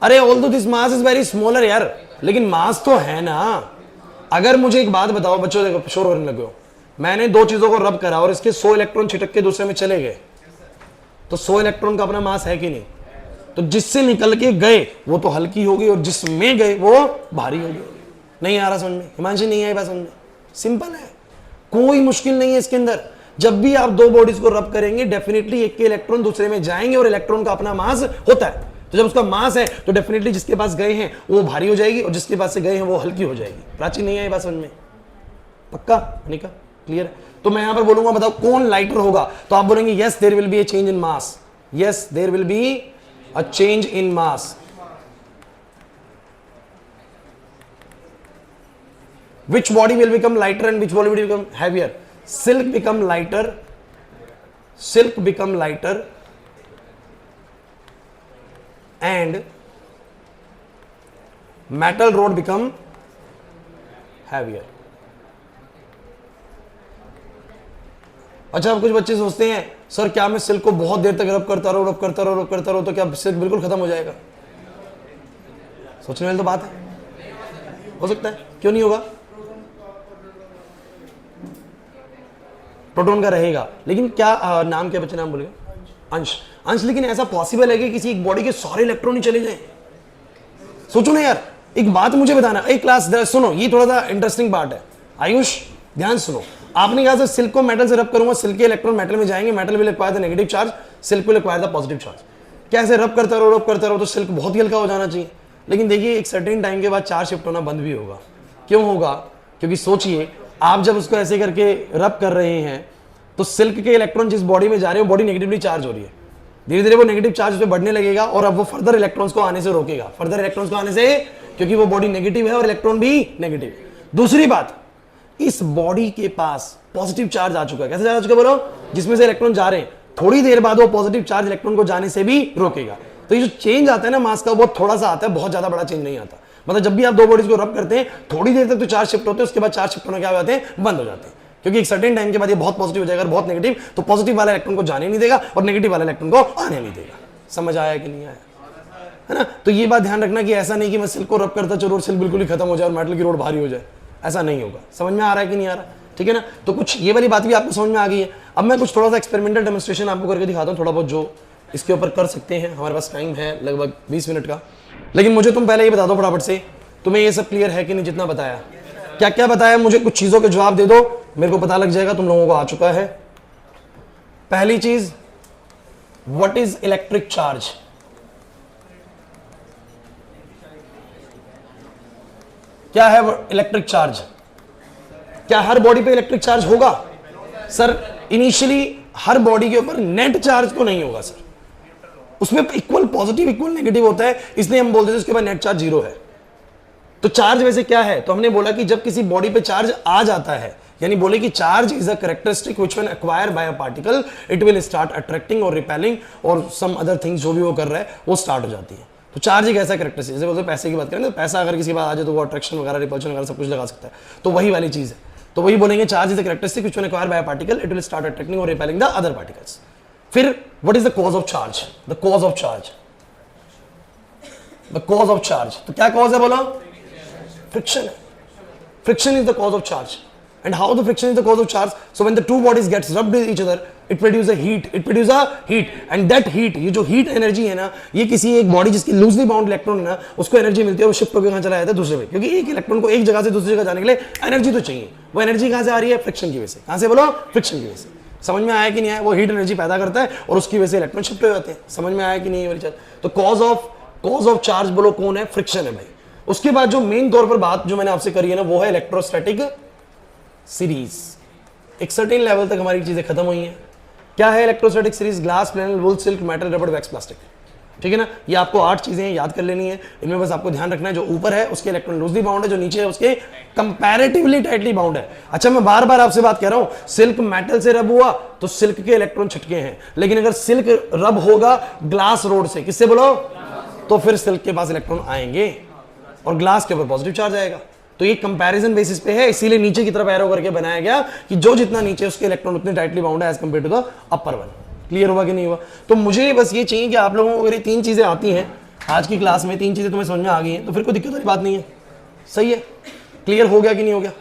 अरे although this mass is very smaller यार, लेकिन मास तो है ना। अगर मुझे एक बात बताओ बच्चों, देखो शोर होने लगे हो, मैंने दो चीजों को रब करा और इसके 100 इलेक्ट्रॉन छिटक के दूसरे में चले गए, तो 100 इलेक्ट्रॉन का अपना मास है कि नहीं? तो जिससे निकल के गए वो तो हल्की होगी और जिसमें गए वो भारी होगी। नहीं आ रहा समझ में? हिमांशी नहीं आई बात समझ में? सिंपल है, कोई मुश्किल नहीं है इसके अंदर। जब भी आप दो बॉडीज को रब करेंगे डेफिनेटली एक के इलेक्ट्रॉन दूसरे में जाएंगे, और इलेक्ट्रॉन का अपना मास होता है। तो जब उसका मास है तो डेफिनेटली जिसके पास गए हैं वो भारी हो जाएगी और जिसके पास से गए हैं वो हल्की हो जाएगी। प्राची नहीं आई बात समझ में? पक्का? अनिका क्लियर है? तो मैं यहां पर बोलूंगा बताओ कौन लाइटर होगा, तो आप बोलेंगे yes there will be a change in mass, yes there will be a change in mass. Which body will become lighter and which body will become heavier? Silk become lighter, silk become lighter and metal rod become heavier. अच्छा, अब कुछ बच्चे सोचते हैं सर क्या मैं सिल्क को बहुत देर तक रब करता रहूं तो क्या सिल्क बिल्कुल खत्म हो जाएगा? सोचने वाली तो बात है, हो सकता है, क्यों नहीं होगा? प्रोटॉन का रहेगा, लेकिन क्या नाम क्या बच्चे नाम बोलेगा? अंश। अंश, लेकिन ऐसा पॉसिबल है कि किसी एक बॉडी के सारे इलेक्ट्रॉन ही चले जाएं? सोचो ना यार, एक बात मुझे बताना, एक क्लास सुनो, ये थोड़ा सा इंटरेस्टिंग पार्ट है। आयुष ध्यान सुनो, आपने कहा सर सिल्क को मेटल से रब करूंगा, सिल्क के इलेक्ट्रॉन मेटल में जाएंगे, metal will acquire the negative charge, silk will acquire the positive charge. कैसे रब करता रहो तो सिल्क बहुत ही हल्का हो जाना चाहिए। लेकिन देखिए एक सर्टेन टाइम के बाद चार्ज शिफ्ट होना बंद भी होगा। क्यों होगा? क्योंकि सोचिए आप जब उसको ऐसे करके रब कर रहे हैं तो सिल्क के इलेक्ट्रॉन जिस बॉडी में जा रहे हैं वो बॉडी नेगेटिवली चार्ज हो रही है, धीरे धीरे वो नेगेटिव चार्ज उस पर बढ़ने लगेगा और अब वो फर्दर इलेक्ट्रॉन्स को आने से रोकेगा, फर्दर इलेक्ट्रॉन्स को आने से, क्योंकि वो बॉडी नेगेटिव है और इलेक्ट्रॉन भी नेगेटिव। दूसरी बात, इस बॉडी के पास पॉजिटिव चार्ज आ चुका है। कैसे जा चुका है बोलो? जिसमें से इलेक्ट्रॉन जा रहे हैं, थोड़ी देर बाद वो पॉजिटिव चार्ज इलेक्ट्रॉन को जाने से भी रोकेगा। तो ये जो चेंज आता है ना मास का, वो थोड़ा सा आता है, बहुत ज्यादा बड़ा चेंज नहीं आता। मतलब जब भी आप दो बॉडीज को रब करते हैं थोड़ी देर तक तो चार्ज शिफ्ट होते हैं, उसके बाद चार्ज शिफ्ट होना क्या हो जाते हैं? बंद हो जाते हैं, क्योंकि एक सर्टेन टाइम के बाद ये बहुत पॉजिटिव हो जाएगा और बहुत नेगेटिव, तो पॉजिटिव वाला इलेक्ट्रॉन को जाने नहीं देगा और नेगेटिव वाला इलेक्ट्रॉन को आने नहीं देगा। समझ आया कि नहीं आया, है ना? तो ये बात ध्यान रखना कि ऐसा नहीं कि मैं सिल्क को रब करता चलो और सिल्क बिल्कुल ही खत्म हो जाए और मेटल की रोड भारी हो जाए, ऐसा नहीं होगा। समझ में आ रहा है कि नहीं आ रहा? ठीक है ना? तो कुछ ये वाली बात भी आपको समझ में आ गई है। अब मैं कुछ थोड़ा सा एक्सपेरिमेंटल डेमोन्स्ट्रेशन आपको करके दिखाता हूँ, थोड़ा बहुत जो इसके ऊपर कर सकते हैं। हमारे पास टाइम है लगभग 20 मिनट का, लेकिन मुझे तुम पहले ये बता दो फटाफट से, तुम्हें ये सब क्लियर है कि नहीं? जितना बताया, क्या क्या बताया, मुझे कुछ चीज़ों के जवाब दे दो, मेरे को पता लग जाएगा तुम लोगों को आ चुका है। पहली चीज, व्हाट इज इलेक्ट्रिक चार्ज? क्या है इलेक्ट्रिक चार्ज? क्या हर बॉडी पे इलेक्ट्रिक चार्ज होगा? सर इनिशियली हर बॉडी के ऊपर नेट चार्ज तो नहीं होगा सर, उसमें इक्वल पॉजिटिव इक्वल नेगेटिव होता है, इसलिए हम बोलते हैं उसके बाद नेट चार्ज जीरो है। तो चार्ज वैसे क्या है? तो हमने बोला कि जब किसी बॉडी पे चार्ज आ जाता है, यानी बोले कि charge is a characteristic which when acquired by a particle it will start attracting और रिपेलिंग और सम अदर थिंग्स, जो भी वो कर रहा है वो स्टार्ट हो जाती है। तो चार्ज एक ऐसा कैरेक्टरिस्टिक, जैसे बोलते हैं पैसे की बात करें तो पैसा अगर किसी बात आ जाए तो वो अट्रैक्शन वगैरह रिपल्शन वगैरह सब कुछ लगा सकता है, तो वही वाली चीज है। तो वही बोलेंगे charge is a characteristic which when acquired by a particle it will start attracting और रिपेलिंग द अदर पार्टिकल्स। फिर what is the cause of charge? The cause of charge, the cause of charge, तो क्या कॉज है बोलो? फ्रिक्शन है। Friction is the cause of charge. And how the friction is the cause of charge? So when the two bodies gets rubbed with each other, it produces a heat. It produces a heat. And that heat, ये जो heat energy है ना, ये किसी एक बॉडी जिसकी लूजली बाउंड इलेक्ट्रॉन है ना, उसको एनर्जी मिलती है, वो शिफ्ट होकर कहाँ चला जाता है? दूसरे पे। क्योंकि एक इलेक्ट्रॉन को एक जगह से दूसरी जगह जाने के लिए एनर्जी तो चाहिए। वो एनर्जी कहाँ से आ रही है? फ्रिक्शन की वजह से। कहाँ से बोलो? फ्रिक्शन की वजह से। समझ में आया कि नहीं आया? वो हीट एनर्जी पैदा करता है और उसकी वजह से इलेक्ट्रॉन शिफ्ट हो जाते हैं। समझ में आया कि नहीं वाली चीज? तो कॉज ऑफ चार्ज बोलो कौन है? फ्रिक्शन है भाई। उसके बाद जो मेन तौर पर बात जो मैंने आपसे करी है ना, वो है इलेक्ट्रोस्टैटिक सीरीज। एक सर्टेन लेवल तक हमारी चीजें खत्म हुई हैं। क्या है इलेक्ट्रोस्टैटिक सीरीज? ग्लास, प्लेनल, वुल, सिल्क, मेटल, रबड़, वैक्स, प्लास्टिक। ठीक है ना? ये आपको 8 चीजें याद कर लेनी है। इनमें बस आपको ध्यान रखना है जो ऊपर है उसके इलेक्ट्रॉन लूजली बाउंड है, जो नीचे है उसके कंपैरेटिवली टाइटली बाउंड है। अच्छा, मैं बार बार आपसे बात कर रहा हूं, सिल्क मेटल से रब हुआ तो सिल्क के इलेक्ट्रॉन छिटके हैं, लेकिन अगर सिल्क रब होगा ग्लास रोड से, किससे बोलो? तो फिर सिल्क के पास इलेक्ट्रॉन आएंगे और ग्लास के ऊपर पॉजिटिव चार्ज आएगा। तो ये कंपैरिजन बेसिस पे है, इसीलिए नीचे की तरफ एरो करके बनाया गया कि जो जितना नीचे उसके इलेक्ट्रॉन उतने टाइटली बाउंड है as compare to the upper one. Clear हुआ कि नहीं हुआ? तो मुझे बस ये चाहिए कि आप लोगों को अगर ये 3 चीजें आती हैं आज की क्लास में, 3 चीजें तुम्हें समझ में आ गई हैं, तो फिर कोई दिक्कत वाली बात नहीं है। सही है? क्लियर हो गया कि नहीं हो गया?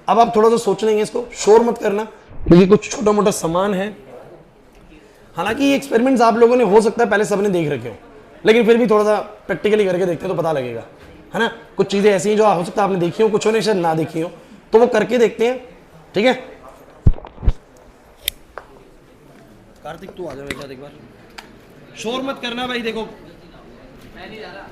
अब आप थोड़ा सा सोच लेंगे इसको, शोर मत करना, क्योंकि कुछ छोटा मोटा सामान है। हालांकि ये एक्सपेरिमेंट्स आप लोगों ने हो सकता है पहले सबने देख रखे हो, लेकिन फिर भी थोड़ा सा प्रैक्टिकली करके देखते हैं तो पता लगेगा, है ना? कुछ चीजें ऐसी हैं जो हो सकता है आपने देखी हो, कुछ ने शायद ना देखी हो, तो वो करके देखते हैं। ठीक है? कार्तिक तू आ जा मेरे साथ एक बार, शोर मत करना भाई। देखो मैं नहीं जा रहा।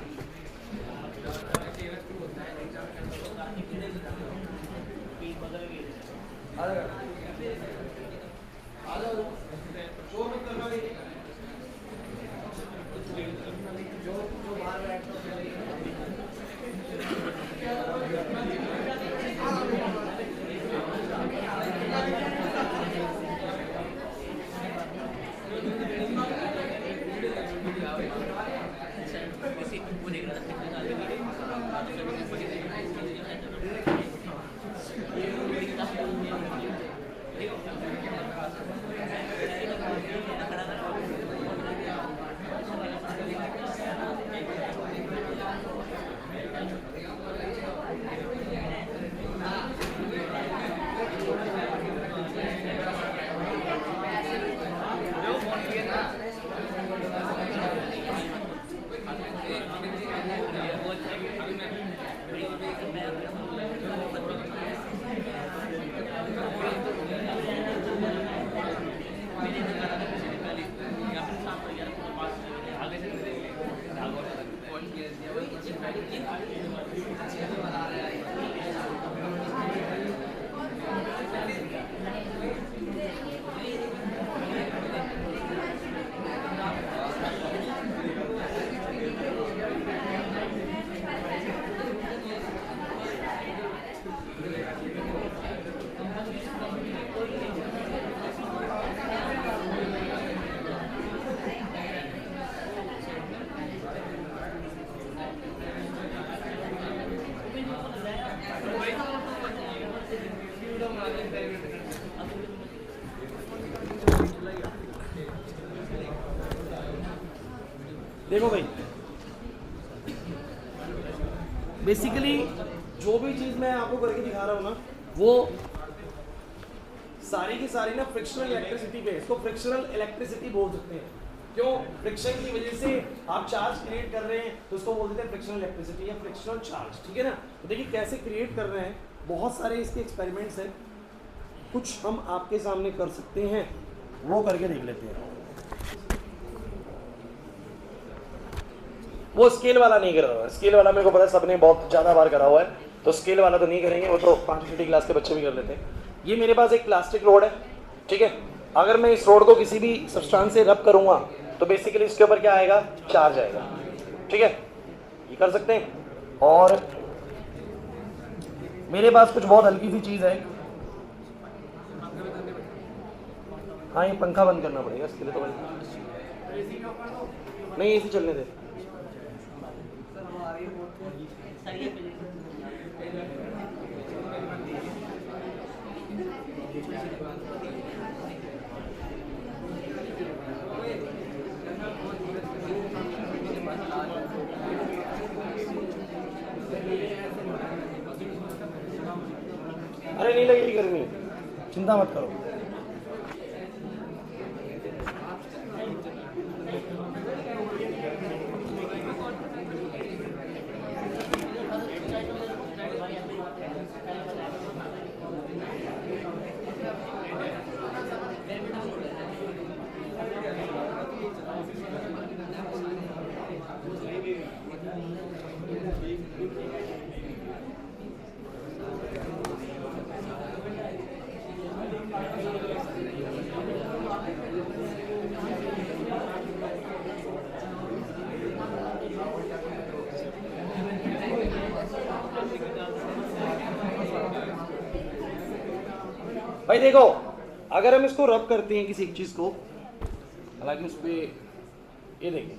देखो भाई, बेसिकली जो भी चीज मैं आपको करके दिखा रहा हूँ ना, वो सारी की सारी ना फ्रिक्शनल इलेक्ट्रिसिटी पे, इसको फ्रिक्शनल इलेक्ट्रिसिटी बोल सकते हैं। क्यों? फ्रिक्शन की वजह से आप चार्ज क्रिएट कर रहे हैं, तो उसको बोल देते हैं फ्रिक्शनल इलेक्ट्रिसिटी या फ्रिक्शनल चार्ज, ठीक है ना। तो देखिए कैसे क्रिएट कर रहे हैं, बहुत सारे इसके एक्सपेरिमेंट्स हैं, कुछ हम आपके सामने कर सकते हैं, वो करके देख लेते हैं। वो स्केल वाला नहीं कर रहा है, स्केल वाला मेरे को पता है सबने बहुत ज़्यादा बार करा हुआ है, तो स्केल वाला तो नहीं करेंगे, वो तो 5वीं क्लास के बच्चे भी कर लेते हैं। ये मेरे पास एक प्लास्टिक रोड है, ठीक है। अगर मैं इस रोड को किसी भी सब्सटेंस से रब करूँगा तो बेसिकली इसके ऊपर क्या आएगा, चार्ज आएगा, ठीक है। ये कर सकते हैं। और मेरे पास कुछ बहुत हल्की सी चीज़ है, हाँ ये पंखा बंद करना पड़ेगा इसके लिए, तो नहीं एसी चलने दे। अरे नहीं लगेगी गर्मी, चिंता मत करो। भाई देखो, अगर हम इसको रब करते हैं किसी एक चीज को, हालांकि उस पर ये देखिए,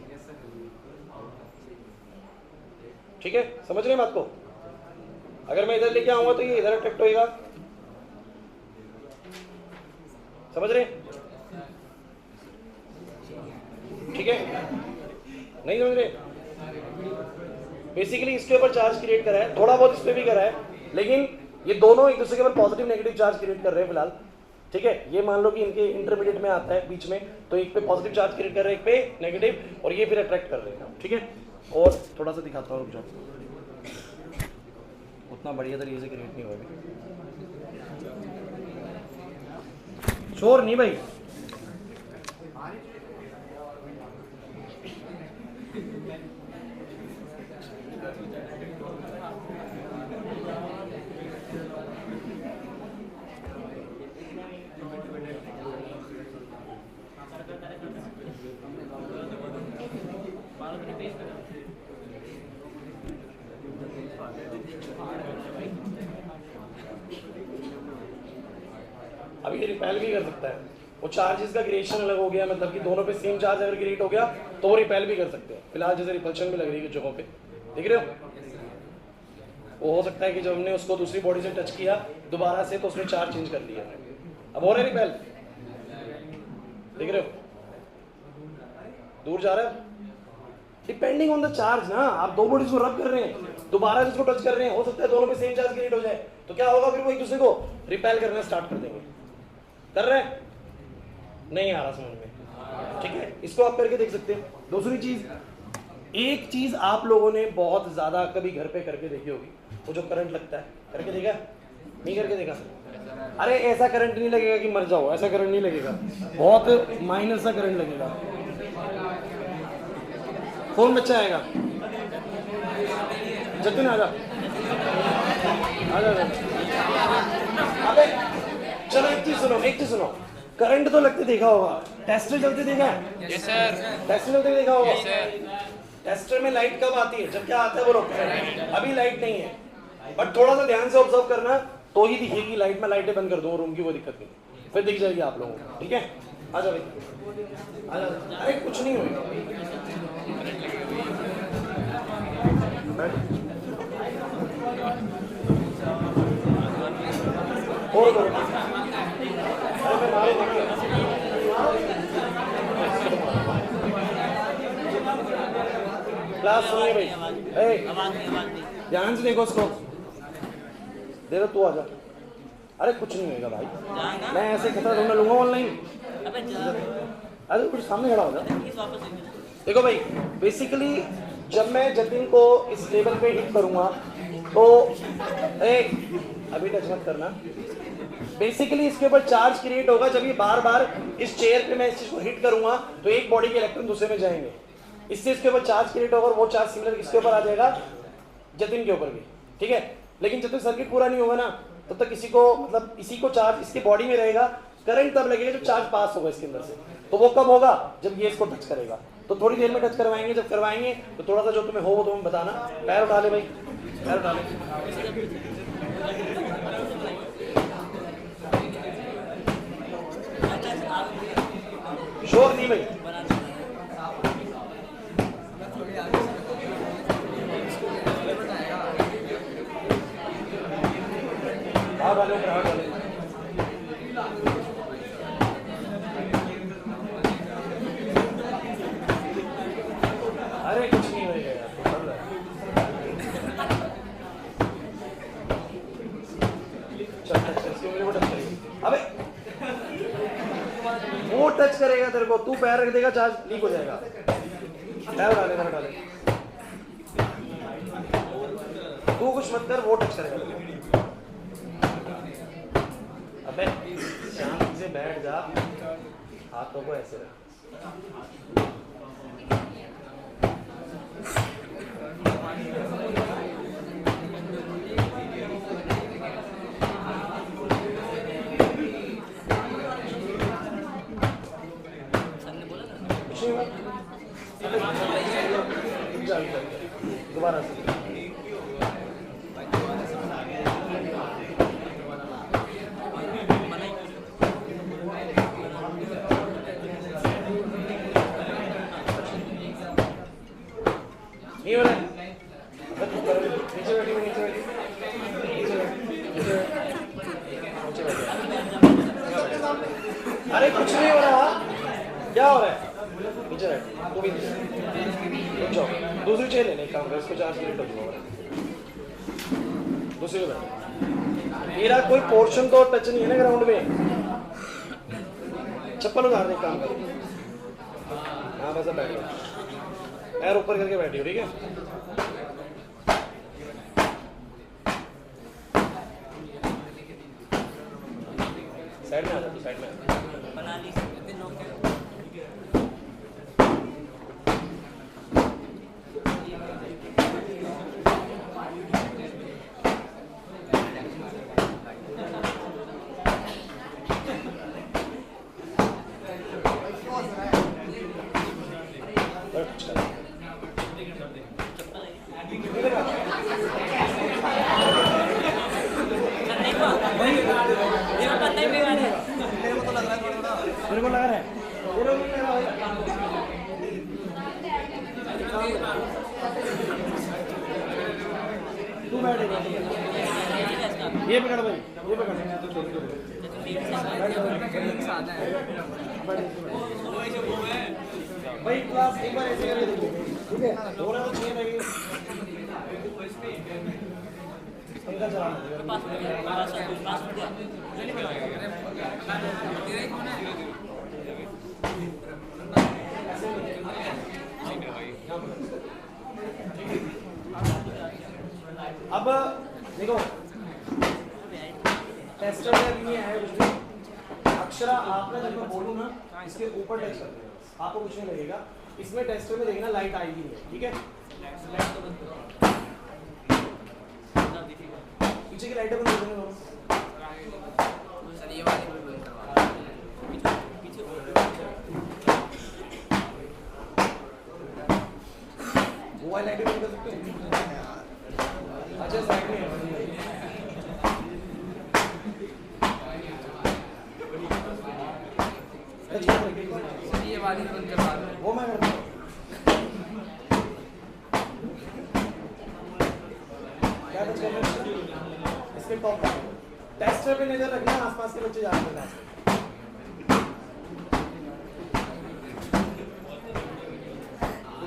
ठीक है, समझ रहे हैं बात को। अगर मैं इधर लेके आऊंगा तो ये इधर अट्रैक्ट होएगा, समझ रहे हैं, ठीक है, नहीं समझ रहे। बेसिकली इसके ऊपर चार्ज क्रिएट करा है, थोड़ा बहुत इस पे भी करा है, लेकिन ये दोनों एक दूसरे के ऊपर पॉजिटिव नेगेटिव चार्ज क्रिएट कर रहे हैं फिलहाल, ठीक है। ये मान लो कि इनके इंटरमीडिएट में आता है बीच में, तो एक पे पॉजिटिव चार्ज क्रिएट कर रहे हैं, एक पे नेगेटिव, और ये फिर अट्रैक्ट कर रहे हैं, ठीक है। और थोड़ा सा दिखाता हूँ, रुक जाओ, उतना बढ़िया तरीके से क्रिएट नहीं हुआ अभी, शोर नहीं भाई। अभी ये रिपेल भी कर सकता है, वो चार्जेस का क्रिएशन अलग हो गया, मतलब कि दोनों पे सेम चार्ज अगर क्रिएट हो गया तो वो रिपेल भी कर सकते हैं। फिलहाल जैसे रिपल्शन भी लग रही है कुछ जगहों पे, देख रहे हो। वो हो सकता है कि जब हमने उसको दूसरी बॉडी से टच किया दोबारा से, तो उसने चार्ज चेंज कर लिया, अब हो रहा है रिपेल, देख रहे हो, दूर जा रहा है, डिपेंडिंग ऑन द चार्ज ना। आप दो बॉडीज को रब कर रहे हैं, दोबारा जिसको टच कर रहे हैं, हो सकता है दोनों पे सेम चार्ज क्रिएट हो जाए, तो क्या होगा, फिर वो एक दूसरे को रिपेल करना स्टार्ट कर देंगे। कर रहे हैं, नहीं आ रहा समझ में, ठीक है, इसको आप करके देख सकते हैं। दूसरी चीज, एक चीज आप लोगों ने बहुत ज्यादा कभी घर पे करके देखी होगी, वो जो करंट लगता है, करके देखा, नहीं करके देखा। अरे ऐसा करंट नहीं लगेगा कि मर जाओ, ऐसा करंट नहीं लगेगा, बहुत माइनर सा करंट लगेगा। कौन बच्चा आएगा, जतिन आजा, आजा। अबे चलो एक चीज सुनो, करंट तो लगते देखा होगा, टेस्टर चलते देखा है? Yes sir. टेस्टर चलते देखा होगा? Yes sir. टेस्टर में लाइट कब आती है, जब क्या आता है बोलो, अभी लाइट नहीं है, बट थोड़ा सा ध्यान से ऑब्जर्व करना तो ही दिखेगी लाइट। में लाइटें बंद कर दूँ रूम की, कोई दिक्कत नहीं, फिर दिख जाएगी आप लोगों को, ठीक है। आ जाओ भाई, आ जाओ, अरे कुछ नहीं होगा, और करो, अरे मैं मारूंगा। क्लास सुनिए भाई, ध्यान से देखो उसको, दे दो, तू आ जा। अरे कुछ नहीं होगा भाई, मैं ऐसे खतरा ढूंढ लूंगा ऑनलाइन। अरे कुछ सामने खड़ा हो जा। देखो भाई, बेसिकली जब मैं जतिन को इस टेबल पे हिट करूंगा तो अभी टच मत करना। बेसिकली इसके ऊपर चार्ज क्रिएट होगा जब ये बार बार इस चेयर पे मैं इस चीज को हिट करूंगा तो एक बॉडी के इलेक्ट्रॉन दूसरे में जाएंगे, इससे इसके ऊपर चार्ज क्रिएट होगा और वो चार्ज सिमिलर किसके ऊपर आ जाएगा, जतिन के ऊपर भी, ठीक है। लेकिन जब तक सर्किट पूरा नहीं होगा ना तब तक किसी को मतलब इसी को चार्ज इसकी बॉडी में रहेगा, करंट तब लगेगा जब चार्ज पास होगा इसके अंदर से। तो वो कब होगा, जब ये इसको टच करेगा। तो थोड़ी देर में टच करवाएंगे, जब करवाएंगे तो थोड़ा सा जो तुम्हें हो वो तुम्हें बताना। पैर उठा ले भाई, पैर उठा ले। शोर नहीं भाई, हाथ डाले, हाथ डाले। अरे कुछ नहीं होगा अबे वो टच करेगा तेरे को, तू पैर रख देगा चार्ज लीक हो जाएगा। पैर डाले, पैर डाले, तू कुछ मत कर, वो टच करेगा। अबे शांति से बैठ जा, हाथों को ऐसे रख। दोबारा से नहीं हो रहा है, नीचे बैठी, नीचे बैठी, अरे कुछ नहीं हो रहा, क्या हो रहा है, नीचे बैठ, तू भी दूसरी चेयर लेने काम कर, इसको चार्ज मिनट हो, दूसरी पे बैठ। मेरा कोई पोर्शन तो टच नहीं है ना ग्राउंड में, चप्पल उतारने काम कर। हाँ बस बैठ, पैर ऊपर करके बैठी हो, ठीक है। साइड में आ जा, साइड में बना ली। मेरे को लग रहा है तू बैठेगा, ये पकड़ भाई, ये पकड़ भाई। क्लास एक बार ऐसे करके देखो, ठीक है। थोड़ा तो चाहिए लगे पंखा चलाना। अब देखो टेस्टर में नहीं आया कुछ भी, अक्षरा आपने जब मैं बोलूँ ना इसके ऊपर टच कर देना, आपको कुछ नहीं लगेगा। इसमें टेस्टर में देखना लाइट आएगी नहीं, ठीक है। पीछे की लाइटें बंद कर देना दोनों। वो वाली लाइटें बंद कर सकते हो। अच्छा साइड में ये वाली बंद करवा दो, वो मैं करता हूँ। क्या टच कर रहे हैं इसके टॉप पर, टेस्टर पे नजर रखना, आसपास के बच्चे जाते हैं।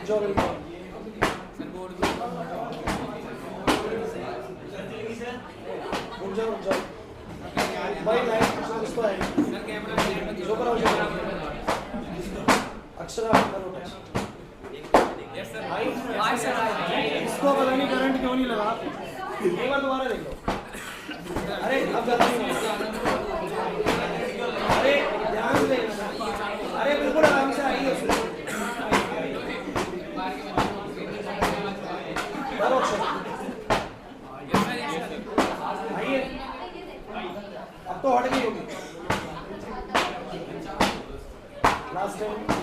जो जाओ भाई लाइट कुछ तो है जो करो अक्षरा करो टच इसको पता नहीं करंट क्यों नहीं लगा एक बार दोबारा देख लो अरे अब ज्यादा नहीं अरे ध्यान से अरे बिल्कुल आराम से आइए आइए अब तो हट गई होगी लास्ट टाइम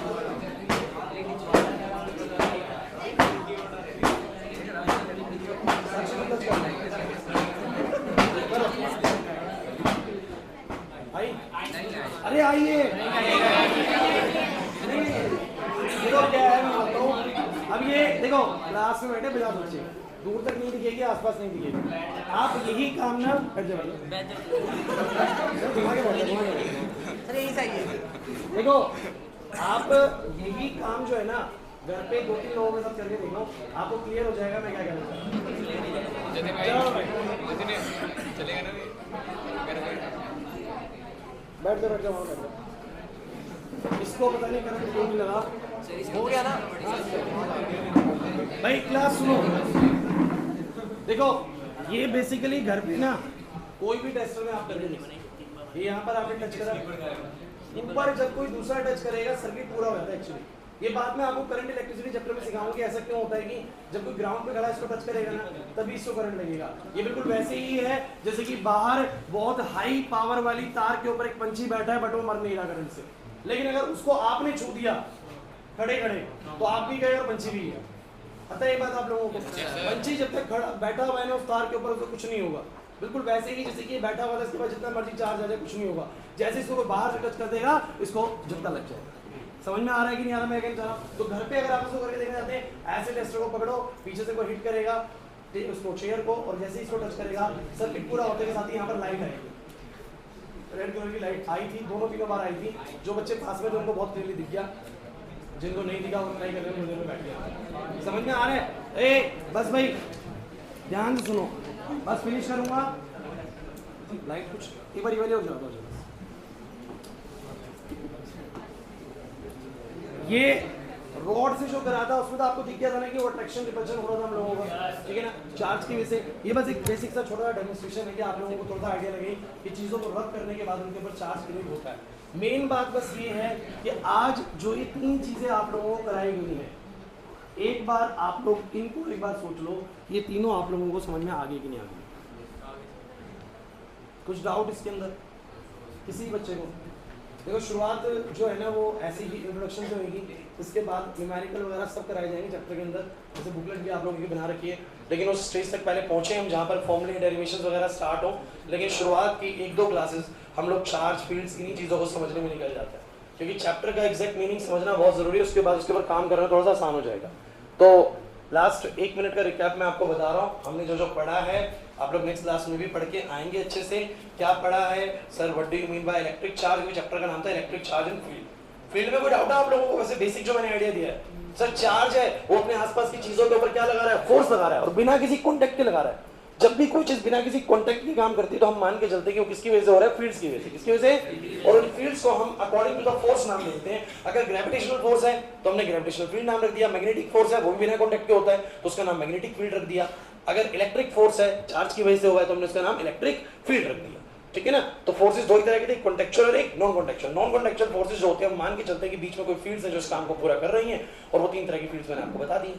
अरे आइए देखो क्या है मैं बताऊं अब ये देखो क्लास में बैठे बिना बच्चे दूर तक नहीं दिखेगी आसपास नहीं दिखेगी आप यही काम ना देखो आप यही काम जो है ना घर पे 2-3 लोगों के साथ करके देखो आपको क्लियर हो जाएगा मैं क्या कहना चाहता हूँ बैठ जाओ वहाँ बैठ जाओ इसको पता नहीं करंट क्यों नहीं लगा हो गया ना भाई क्लास सुनो देखो ये बेसिकली घर पे ना कोई भी टेस्टर में आप करके देखो ये यहाँ पर आपने टच करा ऊपर जब कोई दूसरा टच करेगा सर्किट पूरा हो जाता है एक्चुअली ये बात मैं आपको करंट इलेक्ट्रिसिटी चैप्टर में सिखाऊंगी ऐसा क्यों होता है कि जब कोई ग्राउंड पे खड़ा इसको टच करेगा ना तभी इसको करंट लगेगा ये बिल्कुल वैसे ही है जैसे कि बाहर बहुत हाई पावर वाली तार के ऊपर एक पंछी बैठा है बट वो मर नहीं रहा करंट से लेकिन अगर उसको आपने छू दिया खड़े खड़े तो आप भी गए और पंछी भी है पता है ये बात आप लोगों को पंछी जब तक खड़ा बैठा हुआ है ना उस तार के ऊपर उसको कुछ नहीं होगा बिल्कुल वैसे ही जैसे कि बैठा हुआ था इसके बाद जितना मर्जी चार्ज आ जाए कुछ नहीं होगा जैसे इसको बाहर से टच कर देगा इसको झटका लग जाएगा समझ में आ रहा है कि नहीं आ रहा मैं कहना चाह रहा हूँ तो घर पे अगर आप इसको करके देखना चाहते हैं ऐसे टेस्टर को पकड़ो पीछे से कोई हिट करेगा उसको चेयर को और जैसे ही इसको टच करेगा सर्किट पूरा होते के साथ ही यहाँ पर लाइट आएगी रेड कलर की लाइट आई थी 2-3 बार आई थी जो बच्चे पास में थे उनको बहुत क्लियरली दिख गया जिनको नहीं दिखा वो ट्राई कर रहे हैं बैठ गया समझ में आ रहा है ए बस भाई ध्यान से सुनो बस फिनिश करूंगा लाइट कुछ एक बार हो जाता है ये रॉड से जो करा था उसमें तो आपको दिख गया था ना कि वो अट्रैक्शन रिपल्शन हो रहा था हम लोगों का ठीक है ना चार्ज की वजह से ये बस एक बेसिक सा छोटा सा डेमोन्स्ट्रेशन है कि आप लोगों को थोड़ा सा आइडिया लगे कि चीज़ों को रब करने के बाद उनके ऊपर चार्ज क्रिएट होता है मेन बात बस ये है कि आज जो ये 3 चीज़ें आप लोगों को कराई गई है एक बार आप लोग इनको एक बार सोच लो ये तीनों आप लोगों को समझ में आ गई कि नहीं आ गई कुछ डाउट इसके अंदर किसी बच्चे को देखो शुरुआत जो है ना वो ऐसी ही इंट्रोडक्शन से होगी इसके बाद न्यूमेरिकल वगैरह सब कराए जाएंगे चैप्टर के अंदर जैसे बुकलेट भी आप लोगों की बना रखी है लेकिन उस स्टेज तक पहले पहुंचे हम जहाँ पर फॉर्मूले डेरिवेशंस वगैरह स्टार्ट हो लेकिन शुरुआत की 1-2 क्लासेस हम लोग चार्ज फील्ड्स इन्हीं चीज़ों को समझने में निकल जाते हैं क्योंकि चैप्टर का एग्जैक्ट मीनिंग समझना बहुत ज़रूरी है उसके बाद उसके ऊपर काम करना थोड़ा सा आसान हो जाएगा तो लास्ट 1 मिनट का रिकैप मैं आपको बता रहा हूँ हमने जो पढ़ा है आप लोग नेक्स्ट क्लास में भी पढ़ के आएंगे अच्छे से क्या पढ़ा है sir what do you mean by electric charge chapter का नाम था इलेक्ट्रिक चार्ज इन फील्ड में कोई डाउट है आप लोगों को वैसे बेसिक जो मैंने आइडिया दिया है सर चार्ज है वो अपने आसपास की चीजों के ऊपर क्या लगा रहा है फोर्स लगा रहा है और बिना किसी कॉन्टेक्ट के लगा रहा है जब भी कोई चीज बिना किसी कॉन्टेक्ट के काम करती है तो हम मान के चलते हैं कि वो किसकी वजह से हो रहा है फील्ड्स की वजह से किसकी वजह से और उन फील्ड्स को हम अकॉर्डिंग टू द फोर्स नाम देते हैं अगर ग्रेविटेशनल फोर्स है तो हमने ग्रेविटेशनल फील्ड नाम रख दिया मैग्नेटिक फोर्स है वो भी बिना कॉन्टेक्ट के होता है तो उसका नाम मैग्नेटिक फील्ड रख दिया अगर इलेक्ट्रिक फोर्स है चार्ज की वजह से हुआ है तो हमने उसका नाम इलेक्ट्रिक फील्ड रख दिया ठीक है ना तो फोर्सेस दो ही तरह के थे कॉन्टेक्चुअल और एक नॉन कॉन्टेक्चुअल फोर्सेस जो होते हैं हम मान के चलते हैं कि बीच में कोई फील्ड्स है जो इस काम को पूरा कर रही हैं और वो 3 तरह की फील्ड्स मैंने आपको बता दी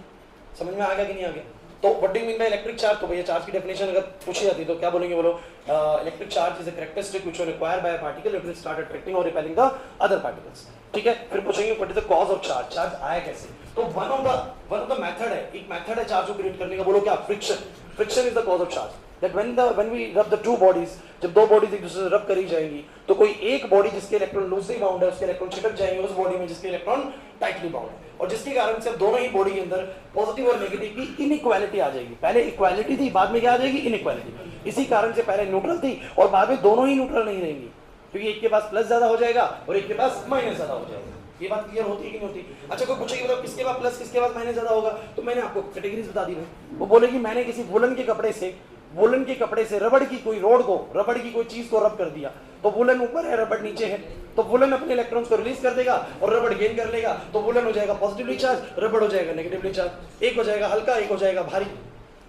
समझ में आ गया कि नहीं आ गया तो what do you mean by electric charge तो भैया चार्ज की डेफिनेशन अगर पूछी जाती है तो क्या बोलेंगे बोलो electric charge is a characteristic which when acquired by a particle it will start attracting और रिपेलिंग द अदर पार्टिकल्स ठीक है फिर पूछेंगे what is the cause of charge आया कैसे तो वन ऑफ द मेथड है एक मेथड है चार्ज को क्रिएट करने का बोलो क्या friction is the cause of charge that when we rub the two bodies जब दो बॉडीज एक दूसरे से रब करी जाएंगी तो कोई एक बॉडी जिसके इलेक्ट्रॉन लूजली बाउंड है उसके इलेक्ट्रॉन छिटक जाएंगे उस बॉडी में जिसके इलेक्ट्रॉन टाइटली बाउंड है और जिसके कारण से दोनों ही बॉडी के अंदर पॉजिटिव और नेगेटिव की इनइक्वालिटी आ जाएगी पहले इक्वालिटी थी बाद में क्या आ जाएगी इनइक्वालिटी इसी कारण से पहले न्यूट्रल थी और बाद में दोनों ही न्यूट्रल नहीं रहेंगी क्योंकि एक के पास प्लस ज्यादा हो जाएगा और एक के पास माइनस ज्यादा हो जाएगा ये बात क्लियर होती है कि नहीं होती अच्छा कोई पूछेगी मतलब किसके पास प्लस किसके पास माइनस ज्यादा होगा तो मैंने आपको कैटेगरीज बता दी वो बोलेगी मैंने किसी वुलन के कपड़े से वुलन के कपड़े से रबड़ की कोई रोड को, रबड़ की कोई चीज को रब कर दिया, तो वुलन ऊपर है, रबड़ नीचे है, तो वुलन अपने इलेक्ट्रॉन्स को रिलीज कर देगा और रबड़ गेन कर लेगा, तो वुलन हो जाएगा पॉजिटिवली चार्ज, रबड़ हो जाएगा नेगेटिवली चार्ज। एक हो जाएगा हल्का, एक हो जाएगा भारी।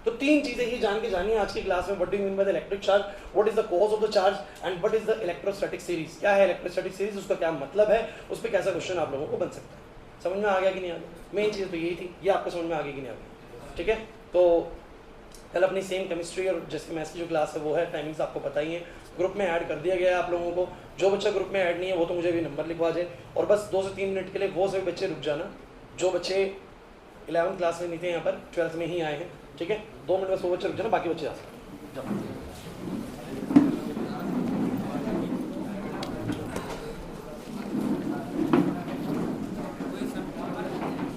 तो तीन चीजें ही जान के जानिए आज की क्लास में, what do you mean by the electric charge, what is the cause of the charge and what is the electrostatic series. क्या है इलेक्ट्रोस्टैटिक सीरीज, उसका क्या मतलब है, उस पर कैसा क्वेश्चन आप लोगों को बन सकता है। समझ में आ गया कि नहीं आ गया? मेन चीज तो यही थी, ये आपको समझ में आ गई कि नहीं आ गई? ठीक है, तो कल अपनी सेम केमिस्ट्री और जैसे मैथ्स की जो क्लास है वो है, टाइमिंग्स आपको पता ही है, ग्रुप में ऐड कर दिया गया है आप लोगों को। जो बच्चा ग्रुप में ऐड नहीं है वो तो मुझे भी नंबर लिखवा जाए, और बस 2 से 3 मिनट के लिए वो सभी बच्चे रुक जाना जो बच्चे 11th क्लास में नहीं थे, यहाँ पर 12th में ही आए हैं। ठीक है, 2 मिनट बस वो बच्चे रुक जाना, बाकी बच्चे जा सकते हैं।